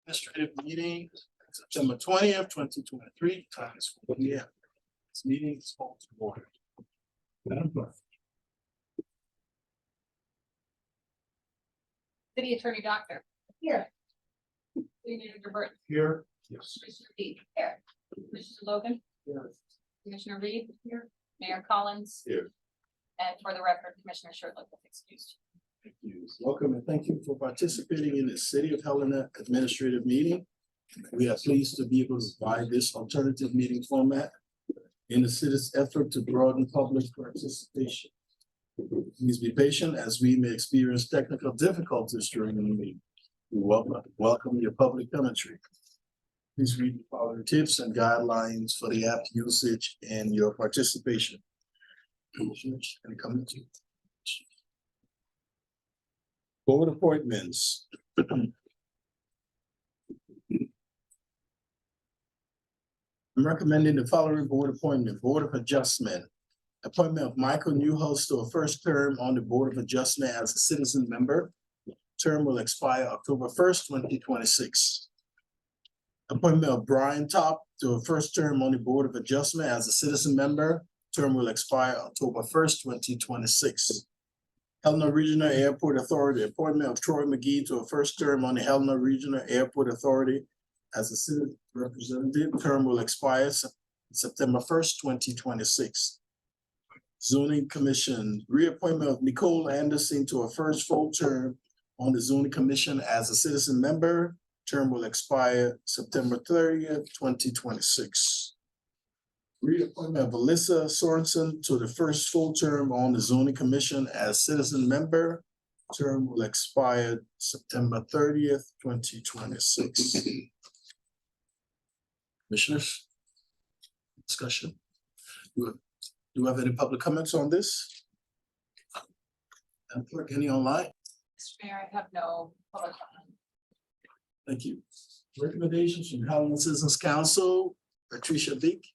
Administrative meeting, September 20th, 2023, time is 4 p.m. This meeting is called to order. Madam Clerk. City Attorney Doctor. Here. City Manager Burton. Here. Yes. Commissioner Reed. Here. Commissioner Logan. Here. Commissioner Reed. Here. Mayor Collins. Here. And for the record, Commissioner Sherwood is excused. Thank you. Welcome and thank you for participating in the City of Helena administrative meeting. We are pleased to be able to provide this alternative meeting format in the city's effort to broaden public participation. Please be patient as we may experience technical difficulties during the meeting. We welcome your public commentary. Please read the following tips and guidelines for the app usage and your participation. Commissioners, any comments? Board appointments. I'm recommending the following board appointment: Board of Adjustment. Appointment of Michael Newhouse to a first term on the Board of Adjustment as a citizen member. Term will expire October 1st, 2026. Appointment of Brian Top to a first term on the Board of Adjustment as a citizen member. Term will expire October 1st, 2026. Helena Regional Airport Authority, appointment of Troy McGee to a first term on the Helena Regional Airport Authority as a citizen representative. Term will expire September 1st, 2026. Zoning Commission, reappointment of Nicole Anderson to a first full term on the Zoning Commission as a citizen member. Term will expire September 30th, 2026. Reappointment of Alyssa Sorensen to the first full term on the Zoning Commission as citizen member. Term will expire September 30th, 2026. Commissioners, discussion. Do you have any public comments on this? And clerk, any online? Mr. Mayor, I have no public comment. Thank you. Recommendations from Helena Citizens Council, Patricia Beek.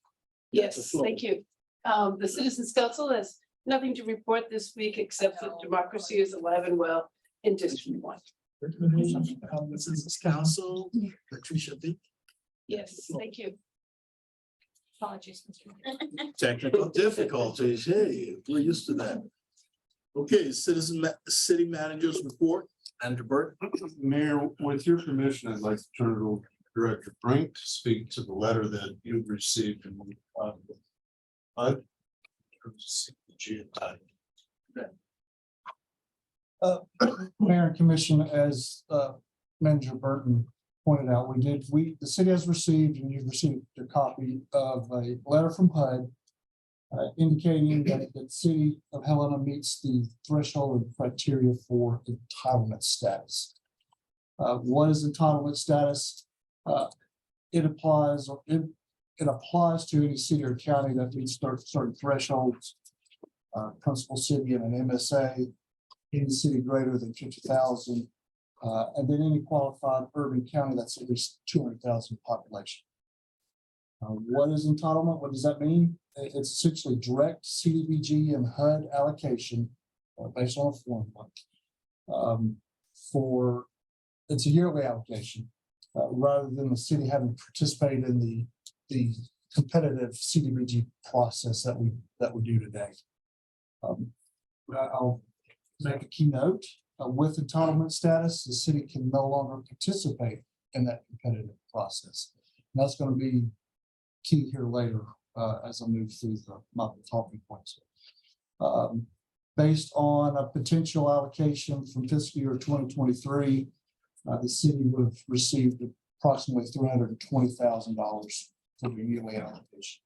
Yes, thank you. The Citizens Council has nothing to report this week except that democracy is alive and well in District 1. Recommendations from Helena Citizens Council, Patricia Beek. Yes, thank you. Apologies, Mr. Mayor. Technical difficulties, hey, we're used to that. Okay, city managers report, Andrew Burt. Mayor, with your permission, I'd like to turn it over to Director Brink to speak to the letter that you've received from Mayor and Commission, as Manager Burton pointed out, the city has received, and you've received a copy of a letter from HUD indicating that the City of Helena meets the threshold and criteria for entitlement status. What is entitlement status? It applies to any city or county that meets certain thresholds. Principal city and an MSA, any city greater than 50,000, and then any qualified urban county that's at least 200,000 population. What is entitlement? What does that mean? It's essentially direct CDBG and HUD allocation based on a formula. It's a yearly allocation. Rather than the city having participated in the competitive CDBG process that we do today. I'll make a keynote. With entitlement status, the city can no longer participate in that competitive process. And that's going to be key here later as I move through my talking points. Based on a potential allocation from fiscal year 2023, the city would have received approximately $320,000 for the yearly allocation.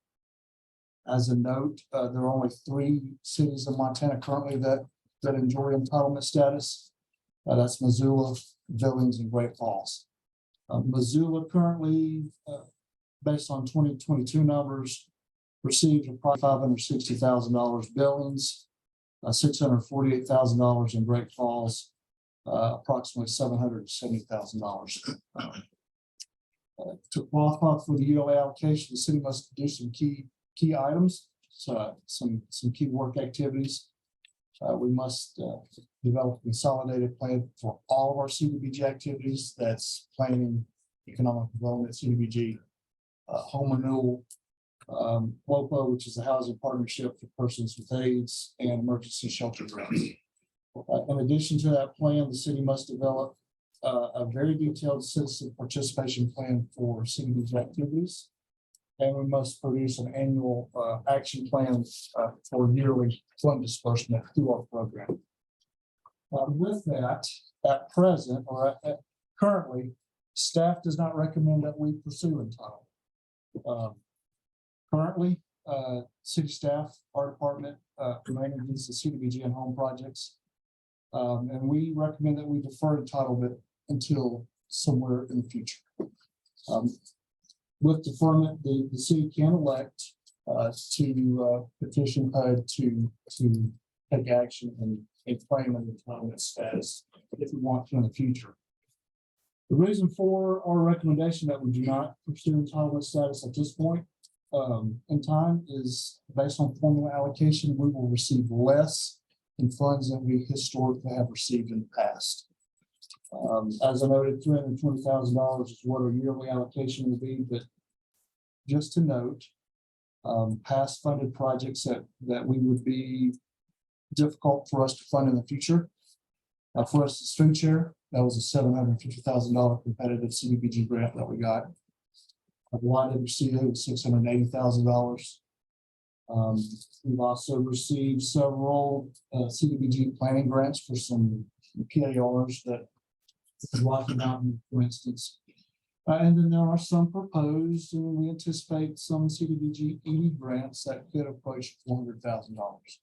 As a note, there are only 3 cities in Montana currently that enjoy entitlement status. That's Missoula, Billings, and Great Falls. Missoula currently, based on 2022 numbers, received approximately $560,000. Billings, $648,000 in Great Falls, approximately $770,000. To qualify for the yearly allocation, the city must do some key items, so some key work activities. We must develop a consolidated plan for all of our CDBG activities. That's planning, economic development, CDBG, home renewal, WOPA, which is the Housing Partnership for Persons with AIDS, and emergency shelter grants. In addition to that plan, the city must develop a very detailed citizen participation plan for CDBG activities. And we must produce an annual action plan for yearly fund disbursement through our program. With that, at present or currently, staff does not recommend that we pursue entitlement. Currently, city staff, our department, manages the CDBG and home projects. And we recommend that we defer entitlement until somewhere in the future. With deferment, the city can elect to petition HUD to take action and claim an entitlement status if we want to in the future. The reason for our recommendation that we do not pursue entitlement status at this point in time is based on formula allocation. We will receive less in funds than we historically have received in the past. As I noted, $320,000 is what our yearly allocation will be, but just to note, past funded projects that we would be difficult for us to fund in the future. For us, the food share, that was a $750,000 competitive CDBG grant that we got. A YWCA was $680,000. We've also received several CDBG planning grants for some PARs that Rocky Mountain, for instance. And then there are some proposed, and we anticipate some CDBG ED grants that could approach $400,000.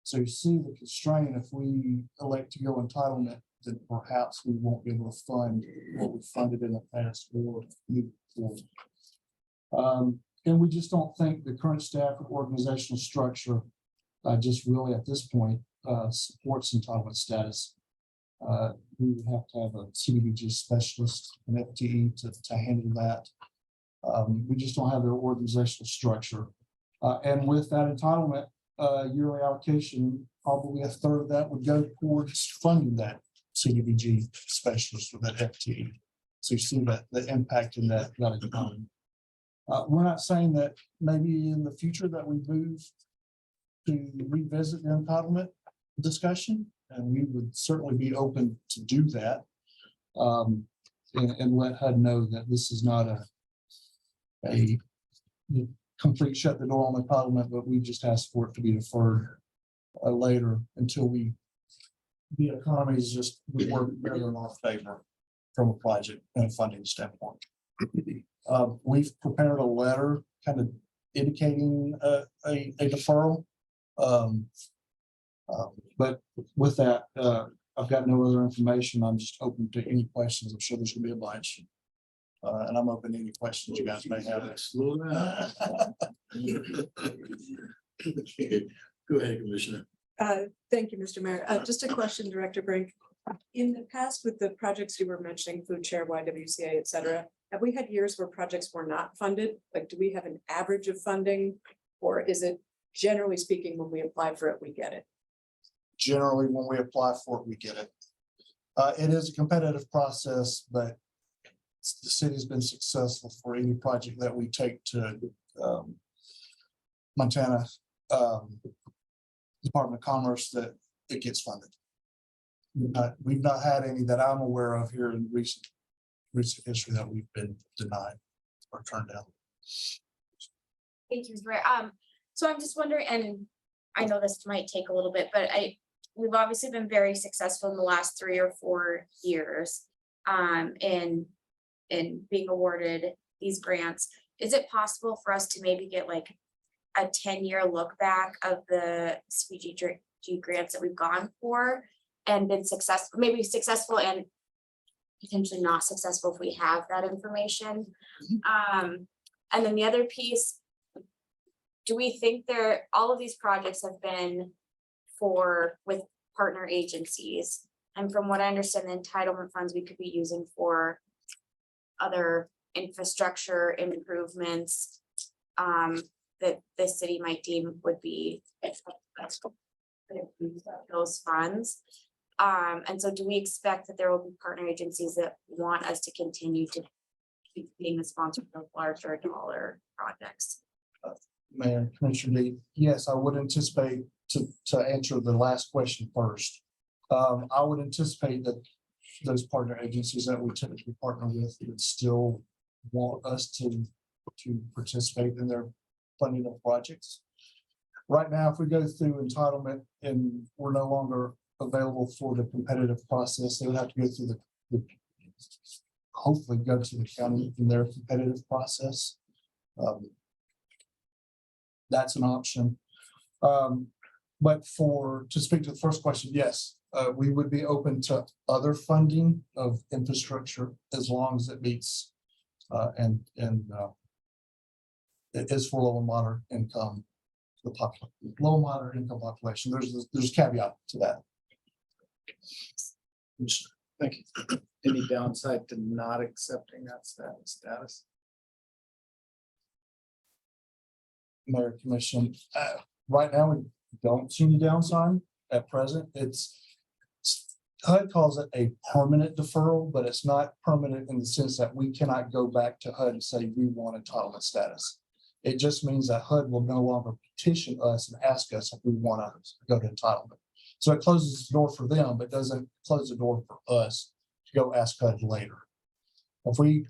So you see the constraint. If we elect to go entitlement, then perhaps we won't be able to fund what we funded in the past or move forward. And we just don't think the current staff or organizational structure just really at this point supports entitlement status. We would have to have a CDBG specialist, an FTE to handle that. We just don't have their organizational structure. And with that entitlement yearly allocation, probably a third of that would go towards funding that CDBG specialist with that FTE. So you see that the impact in that economy. We're not saying that maybe in the future that we move to revisit the entitlement discussion, and we would certainly be open to do that, and let HUD know that this is not a complete shut the door on entitlement, but we just ask for it to be deferred later until the economy is just we work better in our favor from a project and a funding standpoint. We've prepared a letter kind of indicating a deferral. But with that, I've got no other information. I'm just open to any questions. I'm sure there's gonna be a bunch. And I'm open to any questions you guys may have. Go ahead, Commissioner. Thank you, Mr. Mayor. Just a question, Director Brink. In the past, with the projects you were mentioning, food share, YWCA, et cetera, have we had years where projects were not funded? Like, do we have an average of funding? Or is it generally speaking, when we apply for it, we get it? Generally, when we apply for it, we get it. It is a competitive process, but the city's been successful for any project that we take to Montana Department of Commerce that it gets funded. We've not had any that I'm aware of here in recent history that we've been denied or turned down. Thank you, so I'm just wondering, and I know this might take a little bit, but we've obviously been very successful in the last 3 or 4 years. in being awarded these grants, is it possible for us to maybe get like a 10-year look back of the CDBG grants that we've gone for and been successful, maybe successful and potentially not successful if we have that information? And then the other piece, do we think all of these projects have been with partner agencies? And from what I understand, the entitlement funds we could be using for other infrastructure improvements that the city might deem would be those funds. And so do we expect that there will be partner agencies that want us to continue to keep being the sponsor of larger dollar projects? Mayor, Commissioner Lee, yes, I would anticipate to answer the last question first. I would anticipate that those partner agencies that we typically partner with would still want us to participate in their funding of projects. Right now, if we go through entitlement and we're no longer available for the competitive process, they would have to go through the hopefully go to the county in their competitive process. That's an option. But to speak to the first question, yes, we would be open to other funding of infrastructure as long as it meets and it is for low and moderate income, low and moderate income population. There's caveat to that. Thank you. Any downside to not accepting that status? Mayor, Commission, right now we don't see any downside at present. HUD calls it a permanent deferral, but it's not permanent in the sense that we cannot go back to HUD and say we want entitlement status. It just means that HUD will no longer petition us and ask us if we want to go to entitlement. So it closes the door for them, but doesn't close the door for us to go ask HUD later. If we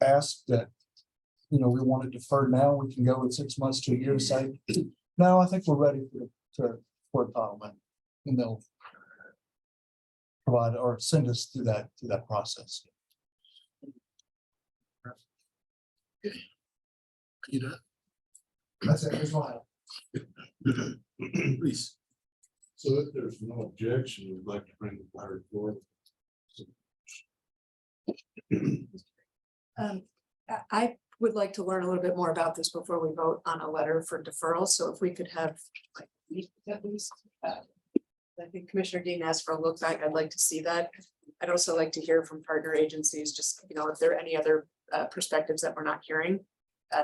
ask that, we want it deferred now, we can go in 6 months to a year to say, no, I think we're ready for entitlement. And they'll provide or send us through that process. That's it. Here's my Please. So if there's no objection, we'd like to bring the matter forward. I would like to learn a little bit more about this before we vote on a letter for deferral. So if we could have at least, I think Commissioner Dean asked for a look back. I'd like to see that. I'd also like to hear from partner agencies, just, if there are any other perspectives that we're not hearing,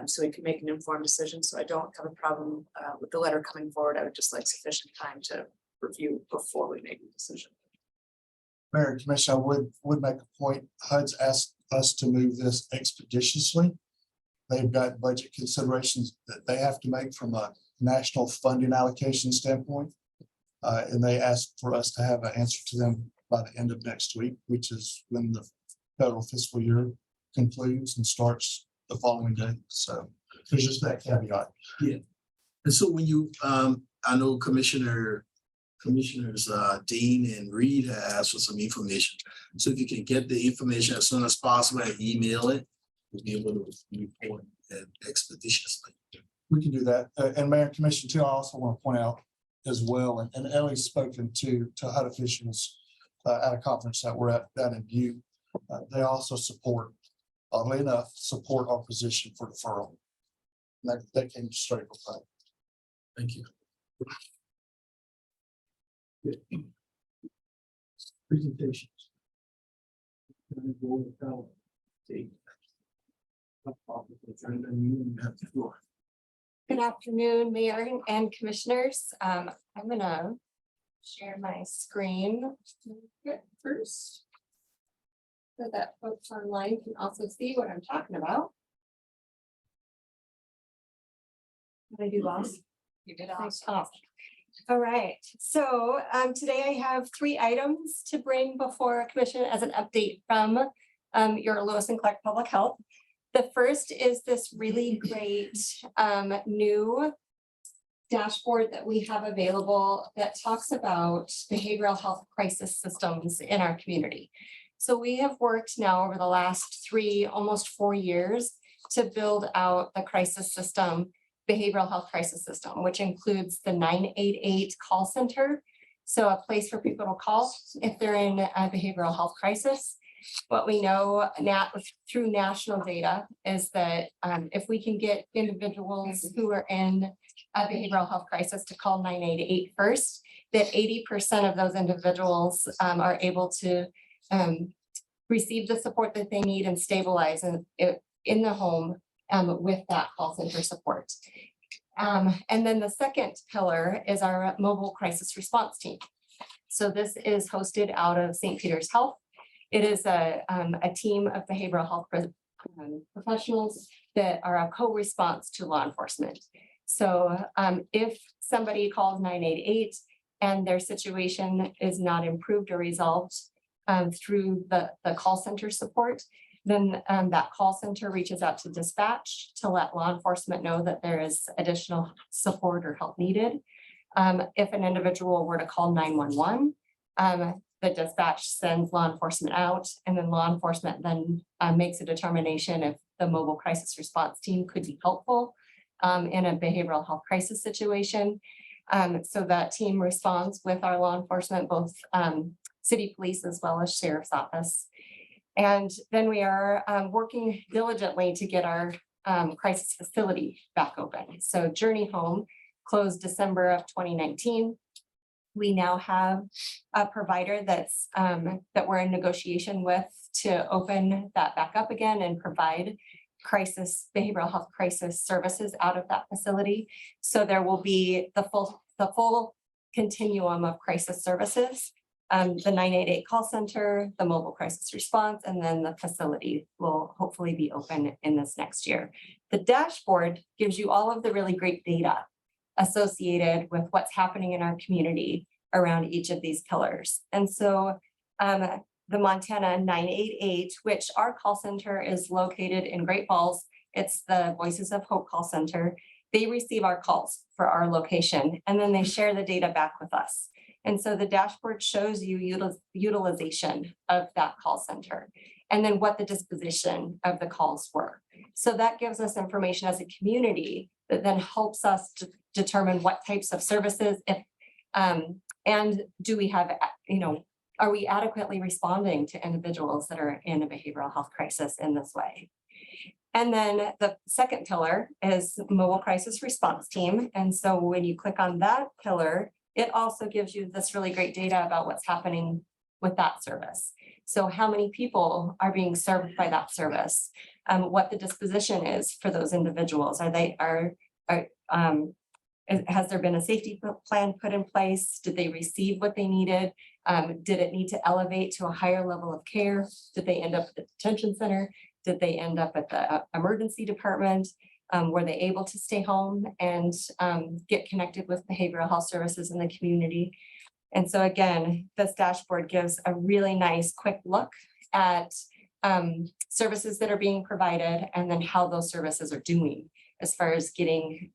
so we can make an informed decision. So I don't have a problem with the letter coming forward. I would just like sufficient time to review before we make a decision. Mayor and Commission, I would make a point. HUD's asked us to move this expeditiously. They've got budget considerations that they have to make from a national funding allocation standpoint. And they asked for us to have an answer to them by the end of next week, which is when the federal fiscal year concludes and starts the following day. So there's just that caveat. Yeah. And so when you, I know Commissioners Dean and Reed have asked for some information. So if you can get the information as soon as possible and email it, we'll be able to report it expeditiously. We can do that. And Mayor and Commission too, I also want to point out as well, and Ellie's spoken to HUD officials at a conference that we're at down in Butte. They also oddly enough, support our position for deferral. That came straight from HUD. Thank you. Presentations. Good afternoon, Mayor and Commissioners. I'm gonna share my screen first, so that folks online can also see what I'm talking about. Did I do boss? You did awesome. All right, so today I have 3 items to bring before Commission as an update from your Lewis and Clark Public Health. The first is this really great new dashboard that we have available that talks about behavioral health crisis systems in our community. So we have worked now over the last almost 4 years to build out the crisis system, behavioral health crisis system, which includes the 988 call center. So a place for people to call if they're in a behavioral health crisis. What we know now through national data is that if we can get individuals who are in a behavioral health crisis to call 988 first, that 80% of those individuals are able to receive the support that they need and stabilize in the home with that call center support. And then the second pillar is our mobile crisis response team. So this is hosted out of St. Peter's Health. It is a team of behavioral health professionals that are a co-response to law enforcement. So if somebody calls 988 and their situation is not improved or resolved through the call center support, then that call center reaches out to dispatch to let law enforcement know that there is additional support or help needed. If an individual were to call 911, the dispatch sends law enforcement out, and then law enforcement then makes a determination if the mobile crisis response team could be helpful in a behavioral health crisis situation. So that team responds with our law enforcement, both city police as well as sheriff's office. And then we are working diligently to get our crisis facility back open. So Journey Home closed December of 2019. We now have a provider that's that we're in negotiation with to open that back up again and provide behavioral health crisis services out of that facility. So there will be the full continuum of crisis services. The 988 call center, the mobile crisis response, and then the facility will hopefully be open in this next year. The dashboard gives you all of the really great data associated with what's happening in our community around each of these pillars. And so the Montana 988, which our call center is located in Great Falls, it's the Voices of Hope call center. They receive our calls for our location, and then they share the data back with us. And so the dashboard shows you utilization of that call center and then what the disposition of the calls were. So that gives us information as a community that then helps us to determine what types of services, and do we have, are we adequately responding to individuals that are in a behavioral health crisis in this way? And then the second pillar is mobile crisis response team. And so when you click on that pillar, it also gives you this really great data about what's happening with that service. So how many people are being served by that service? What the disposition is for those individuals? Has there been a safety plan put in place? Did they receive what they needed? Did it need to elevate to a higher level of care? Did they end up at the detention center? Did they end up at the emergency department? Were they able to stay home and get connected with behavioral health services in the community? And so again, this dashboard gives a really nice quick look at services that are being provided and then how those services are doing as far as getting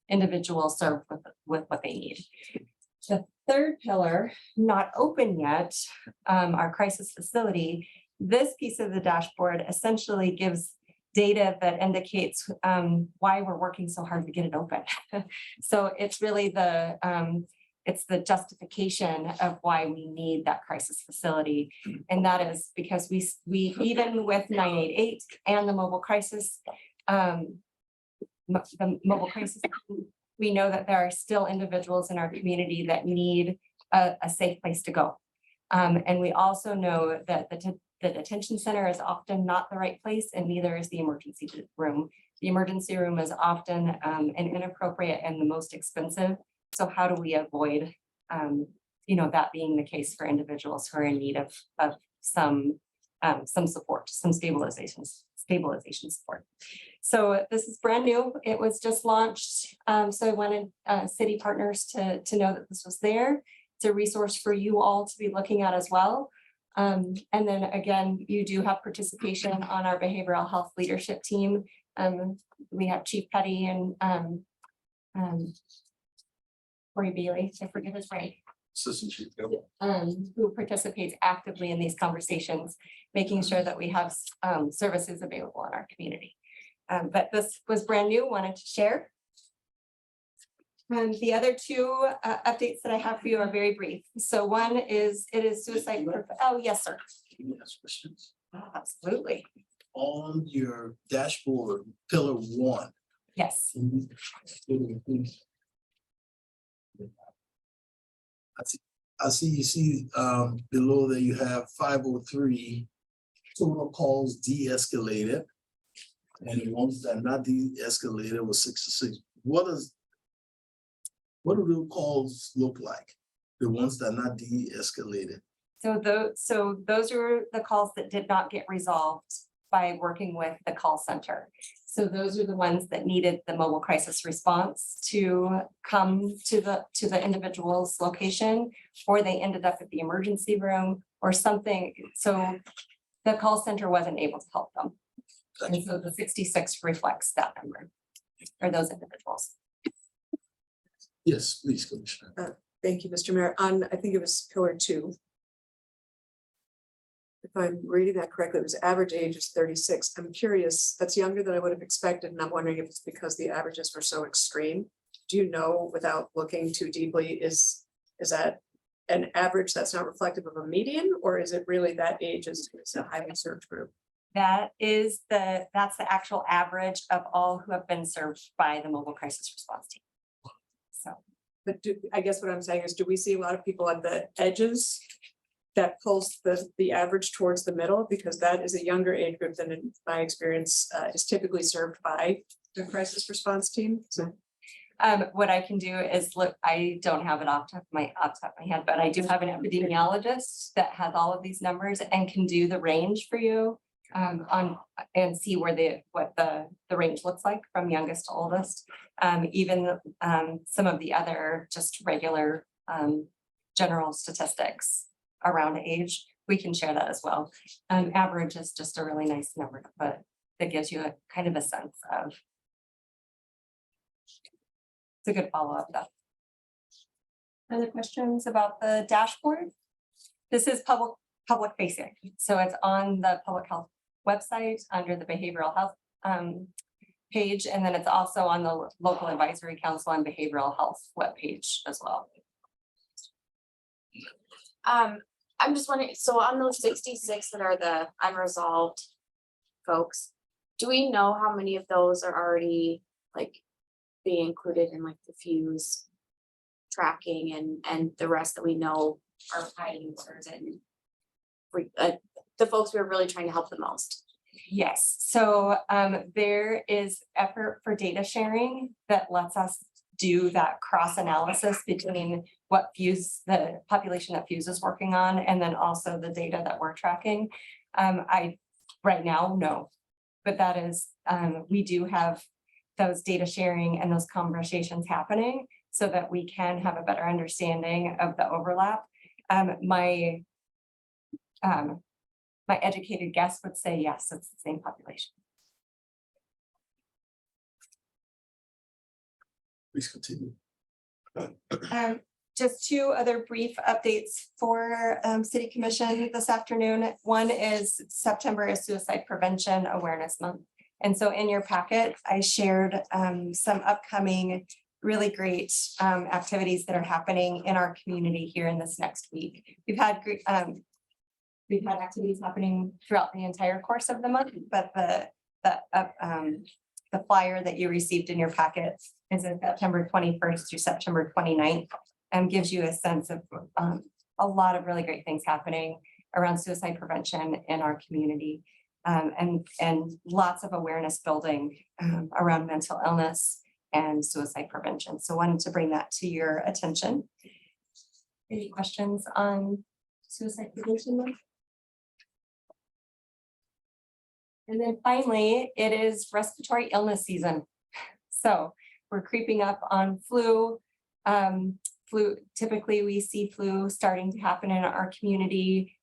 individuals served with what they need. The third pillar, not open yet, our crisis facility, this piece of the dashboard essentially gives data that indicates why we're working so hard to get it open. So it's really it's the justification of why we need that crisis facility. And that is because we even with 988 and the mobile crisis, we know that there are still individuals in our community that need a safe place to go. And we also know that the detention center is often not the right place, and neither is the emergency room. The emergency room is often an inappropriate and the most expensive. So how do we avoid that being the case for individuals who are in need of some support, some stabilization support. So this is brand new. It was just launched. So I wanted city partners to know that this was there. It's a resource for you all to be looking at as well. And then again, you do have participation on our behavioral health leadership team. We have Chief Petty and Corey Bailey, I forget his rank. Assistant Chief. who participates actively in these conversations, making sure that we have services available in our community. But this was brand new, wanted to share. And the other two updates that I have for you are very brief. So one is, it is suicide. Oh, yes, sir. Can you ask questions? Absolutely. On your dashboard, pillar 1. Yes. I see you see below there you have 503 total calls de-escalated. And the ones that are not de-escalated was 66. What do those calls look like? The ones that are not de-escalated? So those are the calls that did not get resolved by working with the call center. So those are the ones that needed the mobile crisis response to come to the individual's location, or they ended up at the emergency room or something. So the call center wasn't able to help them. And so the 66 reflects that number for those individuals. Yes, please, Commissioner. Thank you, Mr. Mayor. On, I think it was pillar 2. If I'm reading that correctly, it was average age is 36. I'm curious, that's younger than I would have expected, and I'm wondering if it's because the averages were so extreme. Do you know, without looking too deeply, is that an average that's not reflective of a median, or is it really that age is a highly served group? That's the actual average of all who have been served by the mobile crisis response team. So, But I guess what I'm saying is, do we see a lot of people on the edges that pulls the average towards the middle? Because that is a younger age group than, in my experience, is typically served by the crisis response team. So what I can do is look, I don't have it off the top of my head, but I do have an epidemiologist that has all of these numbers and can do the range for you and see where what the range looks like from youngest to oldest. Even some of the other just regular general statistics around age, we can share that as well. Average is just a really nice number to put that gives you a kind of a sense of. It's a good follow-up though. Other questions about the dashboard? This is public facing, so it's on the public health website under the behavioral health page, and then it's also on the local advisory council and behavioral health webpage as well. I'm just wondering, so on those 66 that are the unresolved folks, do we know how many of those are already like being included in like the fuse tracking and the rest that we know are high users and the folks we are really trying to help the most? Yes, so there is effort for data sharing that lets us do that cross analysis between what Fuse, the population that Fuse is working on, and then also the data that we're tracking. I right now, no, but that is, we do have those data sharing and those conversations happening so that we can have a better understanding of the overlap. My educated guess would say yes, it's the same population. Please continue. Just two other brief updates for City Commission this afternoon. One is September is Suicide Prevention Awareness Month. And so in your packet, I shared some upcoming really great activities that are happening in our community here in this next week. We've had activities happening throughout the entire course of the month, but the flyer that you received in your packet is in September 21st through September 29th, and gives you a sense of a lot of really great things happening around suicide prevention in our community, and lots of awareness building around mental illness and suicide prevention. So wanted to bring that to your attention. Any questions on suicide prevention month? And then finally, it is respiratory illness season. So we're creeping up on flu. Typically we see flu starting to happen in our community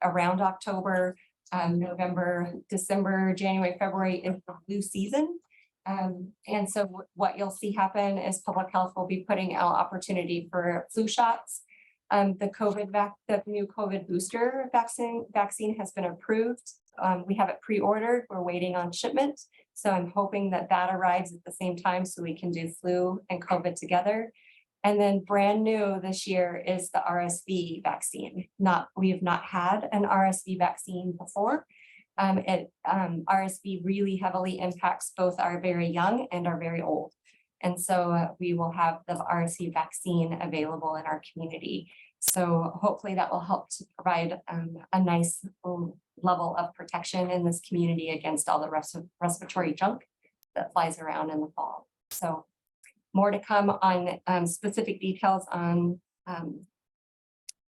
around October, November, December, January, February is the flu season. And so what you'll see happen is public health will be putting out opportunity for flu shots The new COVID booster vaccine has been approved. We have it pre-ordered. We're waiting on shipment. So I'm hoping that arrives at the same time so we can do flu and COVID together. And then brand new this year is the RSV vaccine. We have not had an RSV vaccine before. RSV really heavily impacts both our very young and our very old. And so we will have the RSV vaccine available in our community. So hopefully that will help to provide a nice level of protection in this community against all the respiratory junk that flies around in the fall. So more to come on specific details on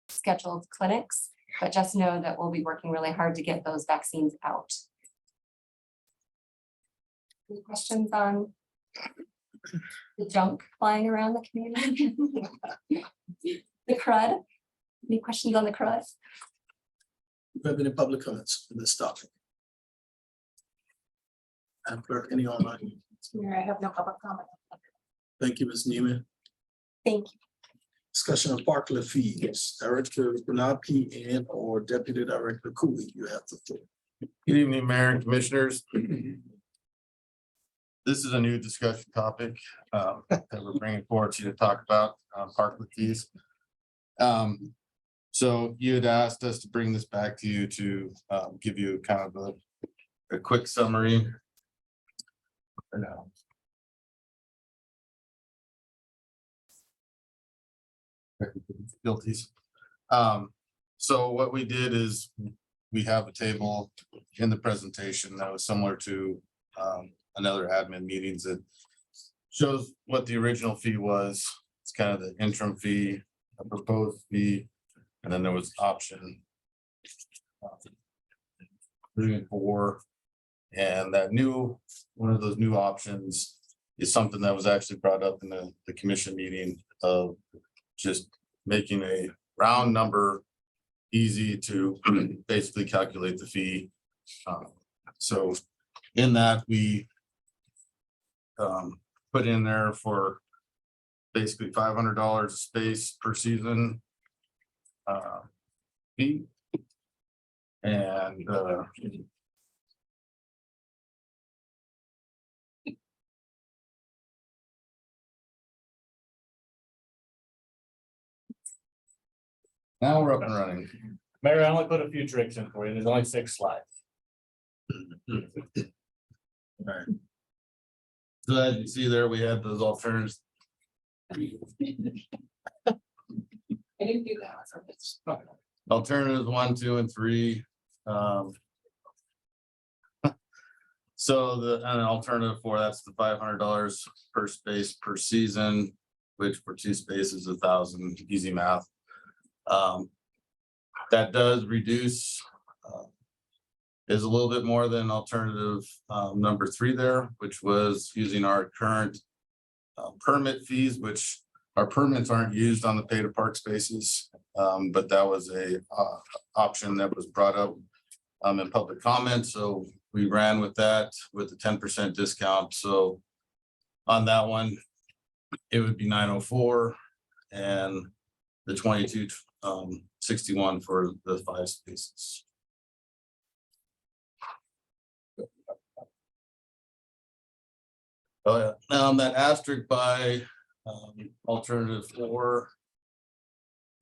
scheduled clinics, but just know that we'll be working really hard to get those vaccines out. Any questions on the junk flying around the community? The crud? Any questions on the crud? Do you have any public comments on this topic? Madam Clerk, any online? Mayor, I have no public comment. Thank you, Ms. Neiman. Thank you. Discussion of parklet fees. Director Granati and or Deputy Director Cooley, you have the floor. Good evening, Mayor and Commissioners. This is a new discussion topic that we're bringing forward to you to talk about parklet fees. So you had asked us to bring this back to you to give you kind of a quick summary. For now. Guilties. So what we did is we have a table in the presentation that was similar to another admin meetings that shows what the original fee was. It's kind of the interim fee, a proposed fee, and then there was option 3 and 4. And that one of those new options is something that was actually brought up in the commission meeting of just making a round number easy to basically calculate the fee. So in that we put in there for basically $500 a space per season fee. And now we're up and running. Mayor, I only put a few tricks in for you. There's only 6 slides. All right. So as you see there, we had those alternatives. I didn't do that on purpose. Alternatives 1, 2, and 3. So an alternative 4, that's the $500 per space per season, which for 2 spaces, 1,000, easy math. That does reduce, is a little bit more than alternative number 3 there, which was using our current permit fees, which our permits aren't used on the pay to park spaces. But that was a option that was brought up in public comment. So we ran with that with a 10% discount. So on that one, it would be $904 and the $22.61 for the 5 spaces. Oh yeah, that asterisk by alternative 4,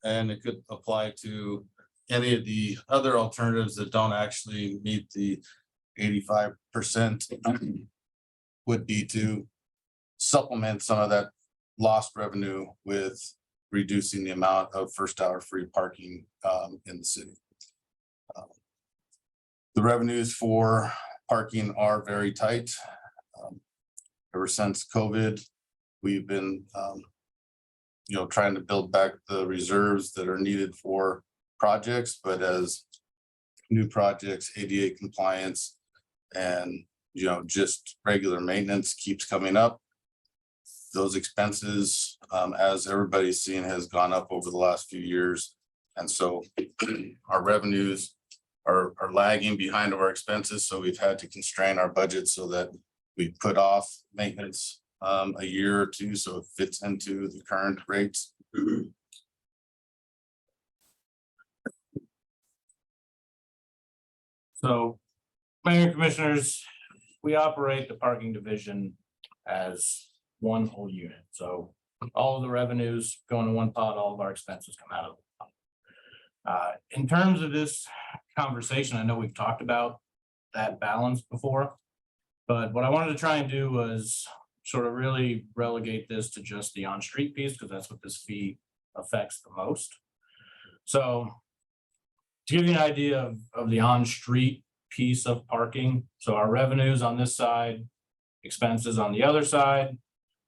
and it could apply to any of the other alternatives that don't actually meet the 85%, would be to supplement some of that lost revenue with reducing the amount of first hour free parking in the city. The revenues for parking are very tight. Ever since COVID, we've been trying to build back the reserves that are needed for projects, but as new projects, ADA compliance, and just regular maintenance keeps coming up, those expenses, as everybody's seen, has gone up over the last few years. And so our revenues are lagging behind our expenses. So we've had to constrain our budget so that we put off maintenance a year or two so it fits into the current rates. So, Mayor and Commissioners, we operate the parking division as one whole unit. So all of the revenues go into one pot, all of our expenses come out of the pot. In terms of this conversation, I know we've talked about that balance before, but what I wanted to try and do was sort of really relegate this to just the on-street piece, because that's what this fee affects the most. So to give you an idea of the on-street piece of parking, so our revenues on this side, expenses on the other side,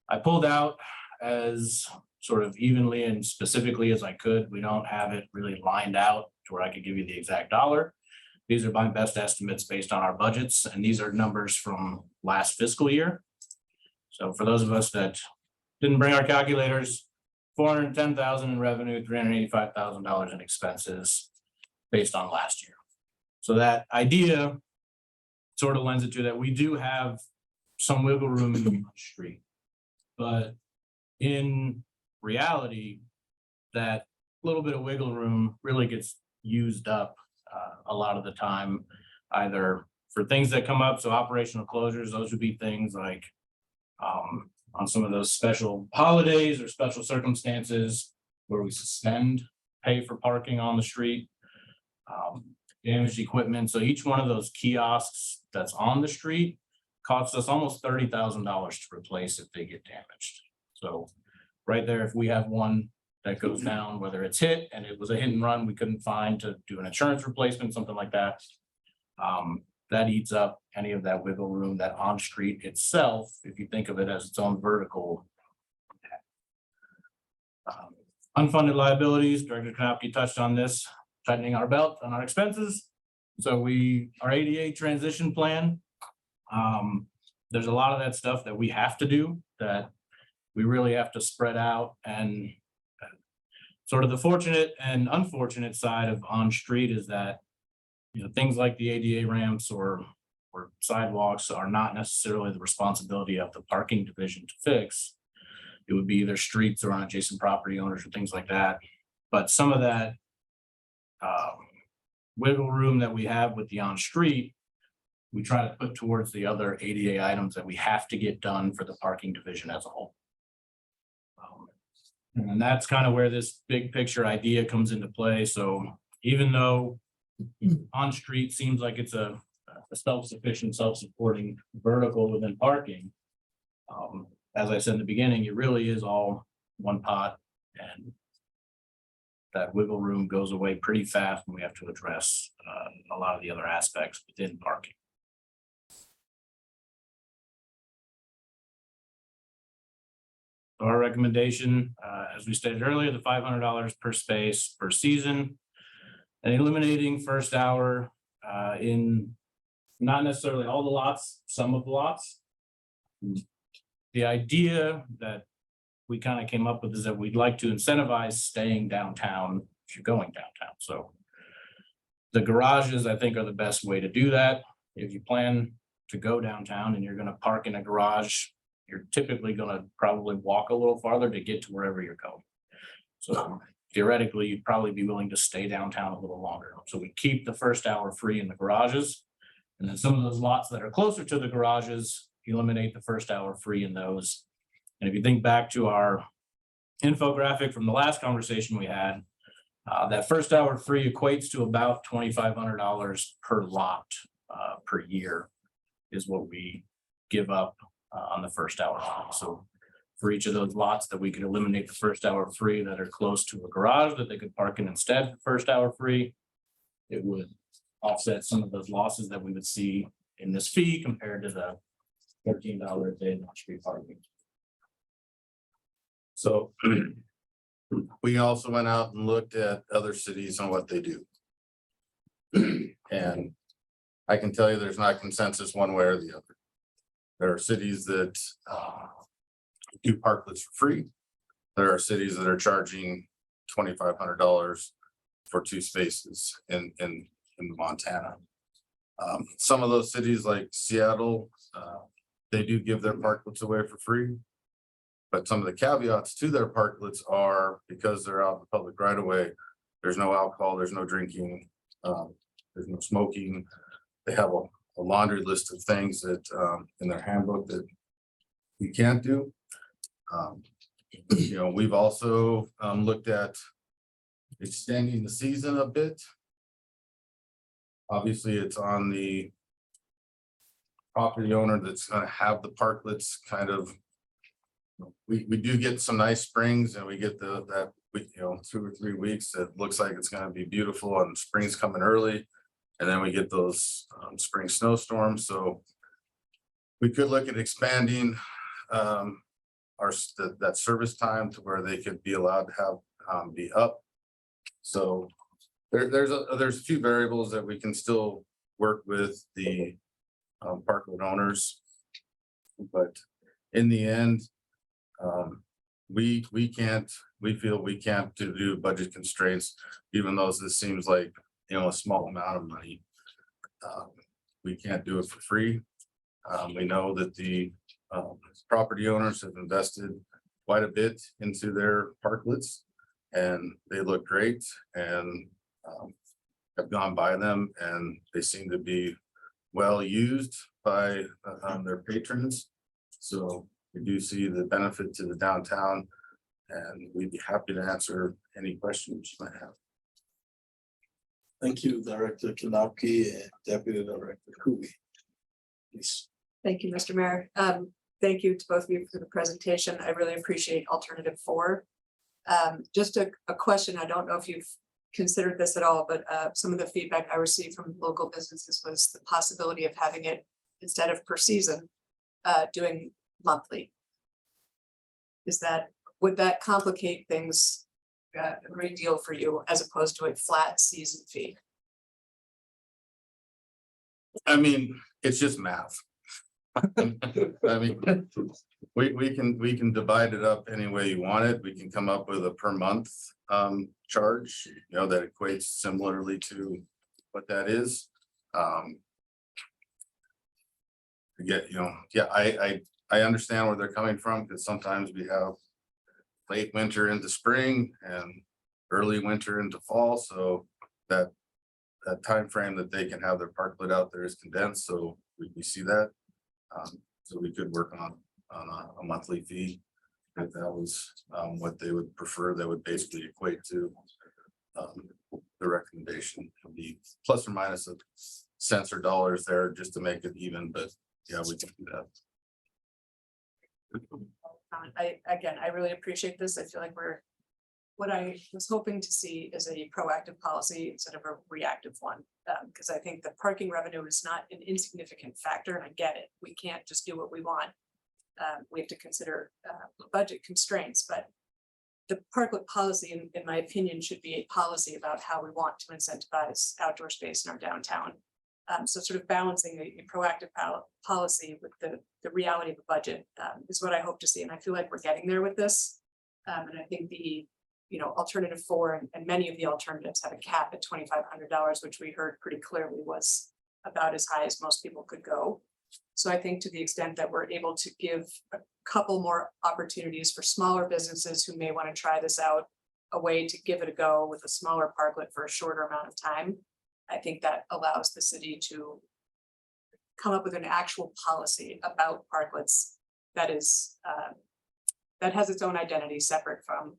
I pulled out as sort of evenly and specifically as I could. We don't have it really lined out to where I could give you the exact dollar. These are my best estimates based on our budgets, and these are numbers from last fiscal year. So for those of us that didn't bring our calculators, $410,000 in revenue, $385,000 in expenses based on last year. So that idea sort of lends it to that we do have some wiggle room in the street. But in reality, that little bit of wiggle room really gets used up a lot of the time, either for things that come up. So operational closures, those would be things like on some of those special holidays or special circumstances where we suspend pay for parking on the street. Damaged equipment. So each one of those kiosks that's on the street costs us almost $30,000 to replace if they get damaged. So right there, if we have one that goes down, whether it's hit and it was a hit and run, we couldn't find to do an insurance replacement, something like that. That eats up any of that wiggle room that on street itself, if you think of it as its own vertical. Unfunded liabilities, Director Kanopke touched on this, tightening our belt on our expenses. So our ADA transition plan, there's a lot of that stuff that we have to do that we really have to spread out, and sort of the fortunate and unfortunate side of on street is that, you know, things like the ADA ramps or sidewalks are not necessarily the responsibility of the parking division to fix. It would be either streets or on adjacent property owners or things like that. But some of that wiggle room that we have with the on street, we try to put towards the other ADA items that we have to get done for the parking division as a whole. And that's kind of where this big picture idea comes into play. So even though on street seems like it's a self-sufficient, self-supporting vertical within parking, as I said in the beginning, it really is all one pot, and that wiggle room goes away pretty fast when we have to address a lot of the other aspects within parking. Our recommendation, as we stated earlier, the $500 per space per season, and eliminating first hour in not necessarily all the lots, some of the lots. The idea that we kind of came up with is that we'd like to incentivize staying downtown if you're going downtown. So the garages, I think, are the best way to do that. If you plan to go downtown and you're going to park in a garage, you're typically going to probably walk a little farther to get to wherever you're going. So theoretically, you'd probably be willing to stay downtown a little longer. So we keep the first hour free in the garages. And then some of those lots that are closer to the garages, eliminate the first hour free in those. And if you think back to our infographic from the last conversation we had, that first hour free equates to about $2,500 per lot per year is what we give up on the first hour. So for each of those lots that we could eliminate the first hour free that are close to a garage that they could park in instead, first hour free, it would offset some of those losses that we would see in this fee compared to the $13 a day on-street parking. So we also went out and looked at other cities and what they do. And I can tell you there's not consensus one way or the other. There are cities that do parklets for free. There are cities that are charging $2,500 for 2 spaces in Montana. Some of those cities like Seattle, they do give their parklets away for free. But some of the caveats to their parklets are because they're out in the public right away, there's no alcohol, there's no drinking, there's no smoking. they have a laundry list of things that in their handbook that we can't do. You know, we've also looked at extending the season a bit. Obviously, it's on the property owner that's gonna have the parklets kind of. We do get some nice springs and we get that, you know, 2 or 3 weeks that looks like it's gonna be beautiful and spring's coming early. And then we get those spring snowstorms, so we could look at expanding that service time to where they could be allowed to have be up. So there's a few variables that we can still work with the parklet owners. But in the end, we feel we can't do budget constraints, even though this seems like, you know, a small amount of money. We can't do it for free. We know that the property owners have invested quite a bit into their parklets and they look great and have gone by them and they seem to be well used by their patrons. So we do see the benefit to the downtown and we'd be happy to answer any questions you might have. Thank you, Director Kanapke and Deputy Director Kubi. Please. Thank you, Mr. Mayor. Thank you to both of you for the presentation. I really appreciate alternative 4. Just a question, I don't know if you've considered this at all, but some of the feedback I received from local businesses was the possibility of having it instead of per season, doing monthly. Would that complicate things a great deal for you as opposed to a flat season fee? I mean, it's just math. I mean, we can divide it up any way you want it. We can come up with a per month charge, you know, that equates similarly to what that is. You know, yeah, I understand where they're coming from because sometimes we have late winter into spring and early winter into fall, so that time frame that they can have their parklet out there is condensed. So we see that. So we could work on a monthly fee if that was what they would prefer. That would basically equate to the recommendation would be plus or minus a cents or dollars there just to make it even. But yeah, we can do that. I really appreciate this. I feel like what I was hoping to see is a proactive policy instead of a reactive one. Because I think the parking revenue is not an insignificant factor, and I get it. We can't just do what we want. We have to consider budget constraints, but the parklet policy, in my opinion, should be a policy about how we want to incentivize outdoor space in our downtown. So sort of balancing a proactive policy with the reality of the budget is what I hope to see. And I feel like we're getting there with this. And I think the alternative 4 and many of the alternatives have a cap at $2,500, which we heard pretty clearly was about as high as most people could go. So I think to the extent that we're able to give a couple more opportunities for smaller businesses who may want to try this out, a way to give it a go with a smaller parklet for a shorter amount of time, I think that allows the city to come up with an actual policy about parklets that is that has its own identity separate from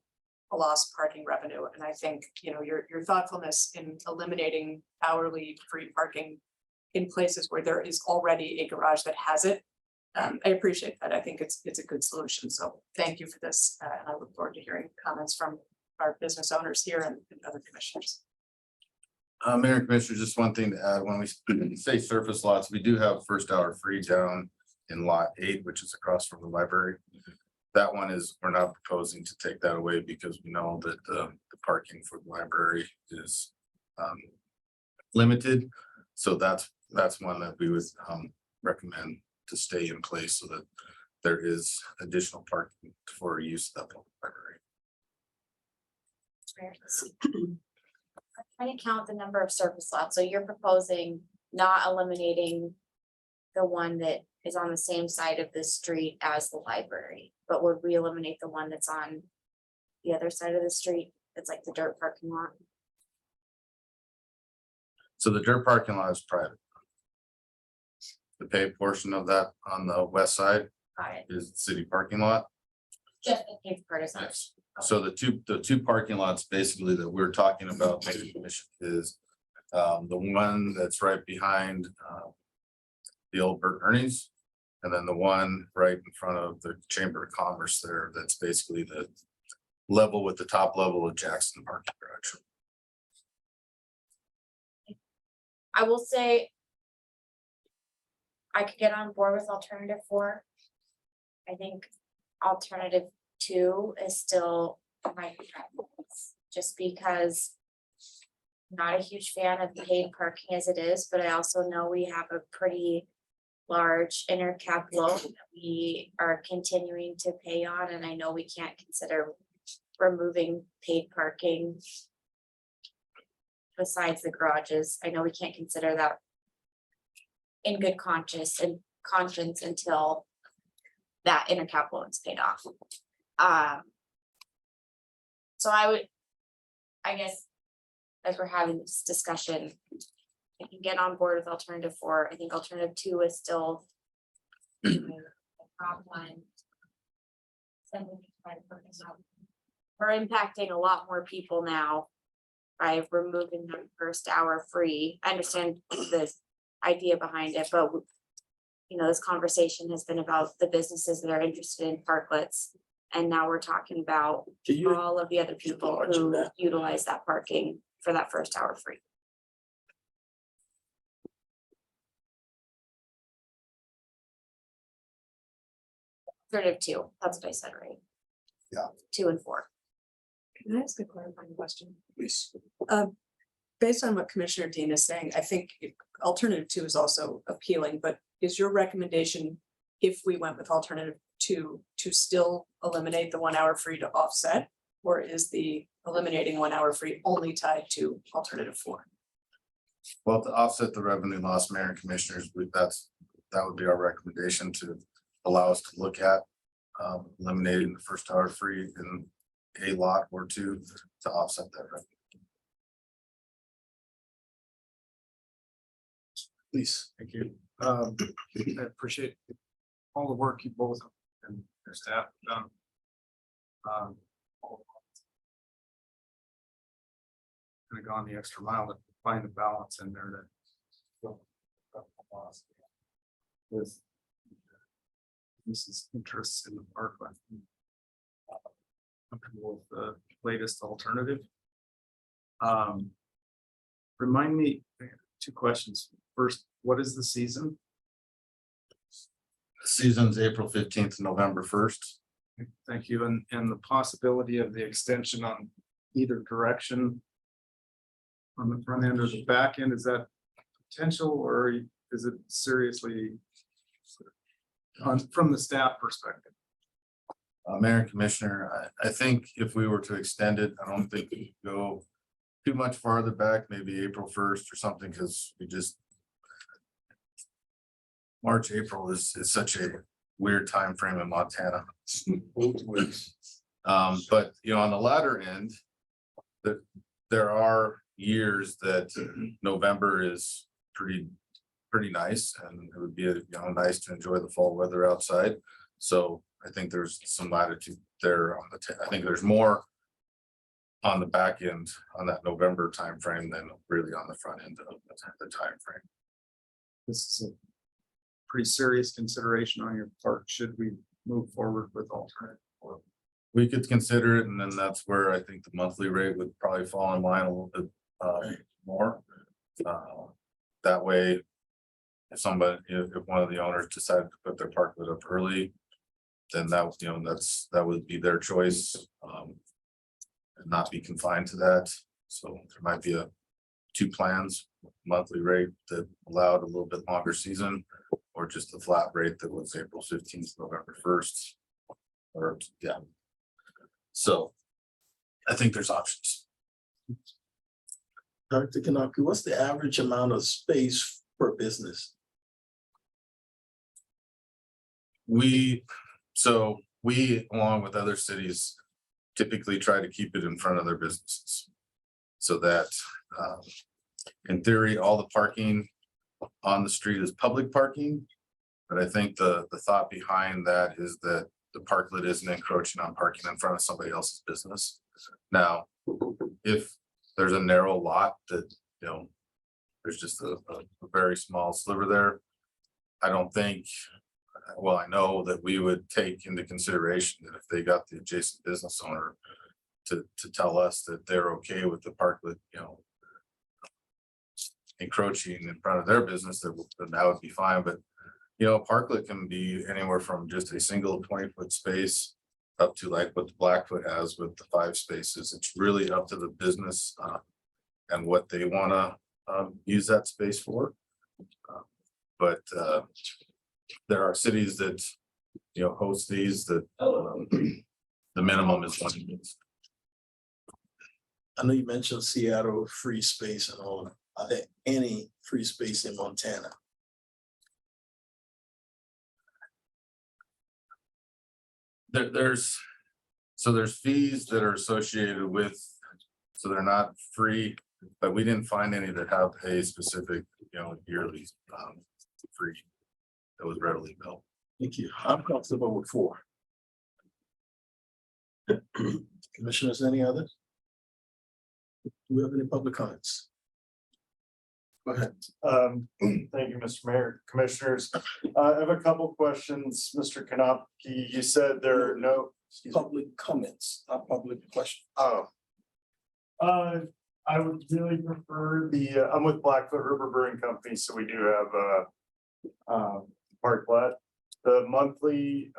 a lost parking revenue. And I think, your thoughtfulness in eliminating hourly free parking in places where there is already a garage that has it. I appreciate that. I think it's a good solution. So thank you for this. And I look forward to hearing comments from our business owners here and other commissioners. Mayor and Commissioner, just one thing to add, when we say surface lots, we do have first hour free down in lot 8, which is across from the library. That one is, we're not proposing to take that away because we know that the parking for the library is limited. So that's one that we would recommend to stay in place so that there is additional parking for use of the library. I'm trying to count the number of surface lots. So you're proposing not eliminating the one that is on the same side of the street as the library, but would we eliminate the one that's on the other side of the street? It's like the dirt parking lot. So the dirt parking lot is private. The paved portion of that on the west side Got it. is the city parking lot. Just the paved part is not. Yes. So the two parking lots basically that we're talking about Mayor Commission is the one that's right behind the old Bert Ernie's. And then the one right in front of the Chamber of Commerce there, that's basically the level with the top level of Jackson Parking Garage. I will say I could get on board with alternative 4. I think alternative 2 is still my preference, just because I'm not a huge fan of paid parking as it is, but I also know we have a pretty large inner cap loan that we are continuing to pay on, and I know we can't consider removing paid parking besides the garages. I know we can't consider that in good conscience until that inner cap loan is paid off. So I guess, as we're having this discussion, I can get on board with alternative 4. I think alternative 2 is still the top one. We're impacting a lot more people now by removing the first hour free. I understand the idea behind it, but you know, this conversation has been about the businesses that are interested in parklets. And now we're talking about all of the other people who utilize that parking for that first hour free. Alternative 2, that's what I said, right? Yeah. 2 and 4. Can I ask a clarifying question? Please. Based on what Commissioner Dean is saying, I think alternative 2 is also appealing, but is your recommendation, if we went with alternative 2, to still eliminate the 1 hour free to offset? Or is the eliminating 1 hour free only tied to alternative 4? Well, to offset the revenue loss, Mayor and Commissioners, that would be our recommendation, to allow us to look at eliminating the first hour free in a lot or 2 to offset that revenue. Please. Thank you. I appreciate all the work you both and your staff have done. Kind of gone the extra mile to find the balance in there to with this is interests in the parkland. Comfortable with the latest alternative. Remind me, 2 questions. First, what is the season? Season's April 15th to November 1st. Thank you. And the possibility of the extension on either direction on the front end or the back end, is that potential, or is it seriously from the staff perspective? Mayor and Commissioner, I think if we were to extend it, I don't think we could go too much farther back, maybe April 1st or something, because we just March, April is such a weird time frame in Montana. But you know, on the latter end, there are years that November is pretty nice, and it would be nice to enjoy the fall weather outside. So I think there's some latitude there on I think there's more on the back end on that November timeframe than really on the front end of the timeframe. This is a pretty serious consideration on your part. Should we move forward with alternative? We could consider it, and then that's where I think the monthly rate would probably fall in line a little bit more. That way, if one of the owners decided to put their parklet up early, then that would be their choice, and not be confined to that. So there might be 2 plans, monthly rate that allowed a little bit longer season, or just the flat rate that was April 15th, November 1st. Or yeah. So I think there's options. Dr. Kanaka, what's the average amount of space per business? We, along with other cities, typically try to keep it in front of their businesses. So that, in theory, all the parking on the street as public parking. But I think the thought behind that is that the parklet isn't encroaching on parking in front of somebody else's business. Now, if there's a narrow lot that, you know, there's just a very small sliver there, I don't think, well, I know that we would take into consideration that if they got the adjacent business owner to tell us that they're okay with the parklet, you know, encroaching in front of their business, then that would be fine. But, you know, a parklet can be anywhere from just a single 20-foot space up to like what the Blackfoot has with the 5 spaces. It's really up to the business and what they want to use that space for. But there are cities that, you know, host these that the minimum is 1 unit. I know you mentioned Seattle free space and all. Are there any free space in Montana? There's fees that are associated with, so they're not free, but we didn't find any that have a specific, you know, yearly free that was readily available. Thank you. I'm comfortable with 4. Commissioners, any others? Do we have any public comments? Go ahead. Thank you, Mr. Mayor, Commissioners. I have a couple questions. Mr. Kanopke, you said there are no. Public comments, not public questions. Oh. I would really prefer I'm with Blackfoot River Brewing Company, so we do have parklet. The monthly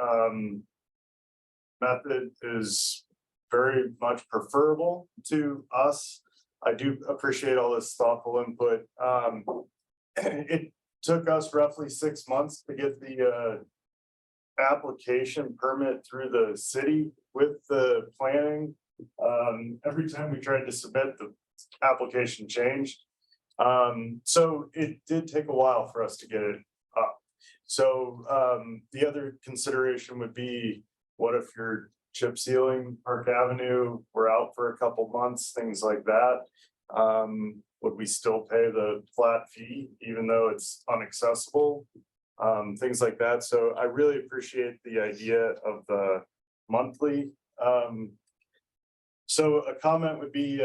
method is very much preferable to us. I do appreciate all this thoughtful input. It took us roughly 6 months to get the application permit through the city with the planning. Every time we tried to submit, the application changed. So it did take a while for us to get it up. So the other consideration would be, what if you're chip sealing Park Avenue, we're out for a couple months, things like that. Would we still pay the flat fee even though it's inaccessible? Things like that. So I really appreciate the idea of the monthly. So a comment would be,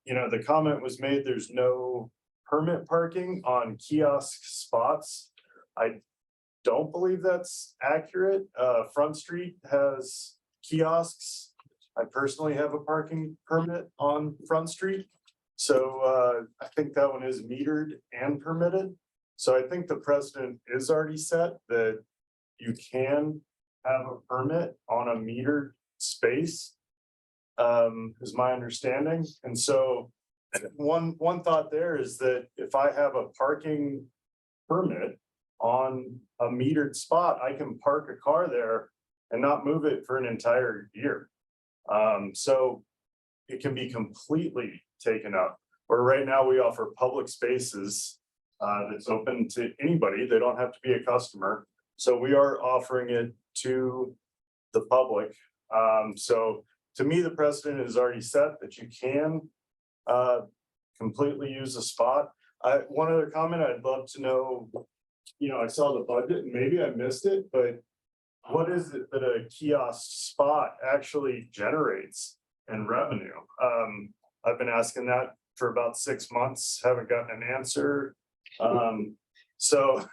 you know, the comment was made, there's no permit parking on kiosk spots. I don't believe that's accurate. Front Street has kiosks. I personally have a parking permit on Front Street. So I think that one is metered and permitted. So I think the precedent is already set that you can have a permit on a metered space, is my understanding. And so one thought there is that if I have a parking permit on a metered spot, I can park a car there and not move it for an entire year. So it can be completely taken up. Where right now we offer public spaces that's open to anybody. They don't have to be a customer. So we are offering it to the public. So to me, the precedent is already set that you can completely use a spot. One other comment, I'd love to know, you know, I saw the budget and maybe I missed it, but what is it that a kiosk spot actually generates in revenue? I've been asking that for about 6 months, haven't gotten an answer. So,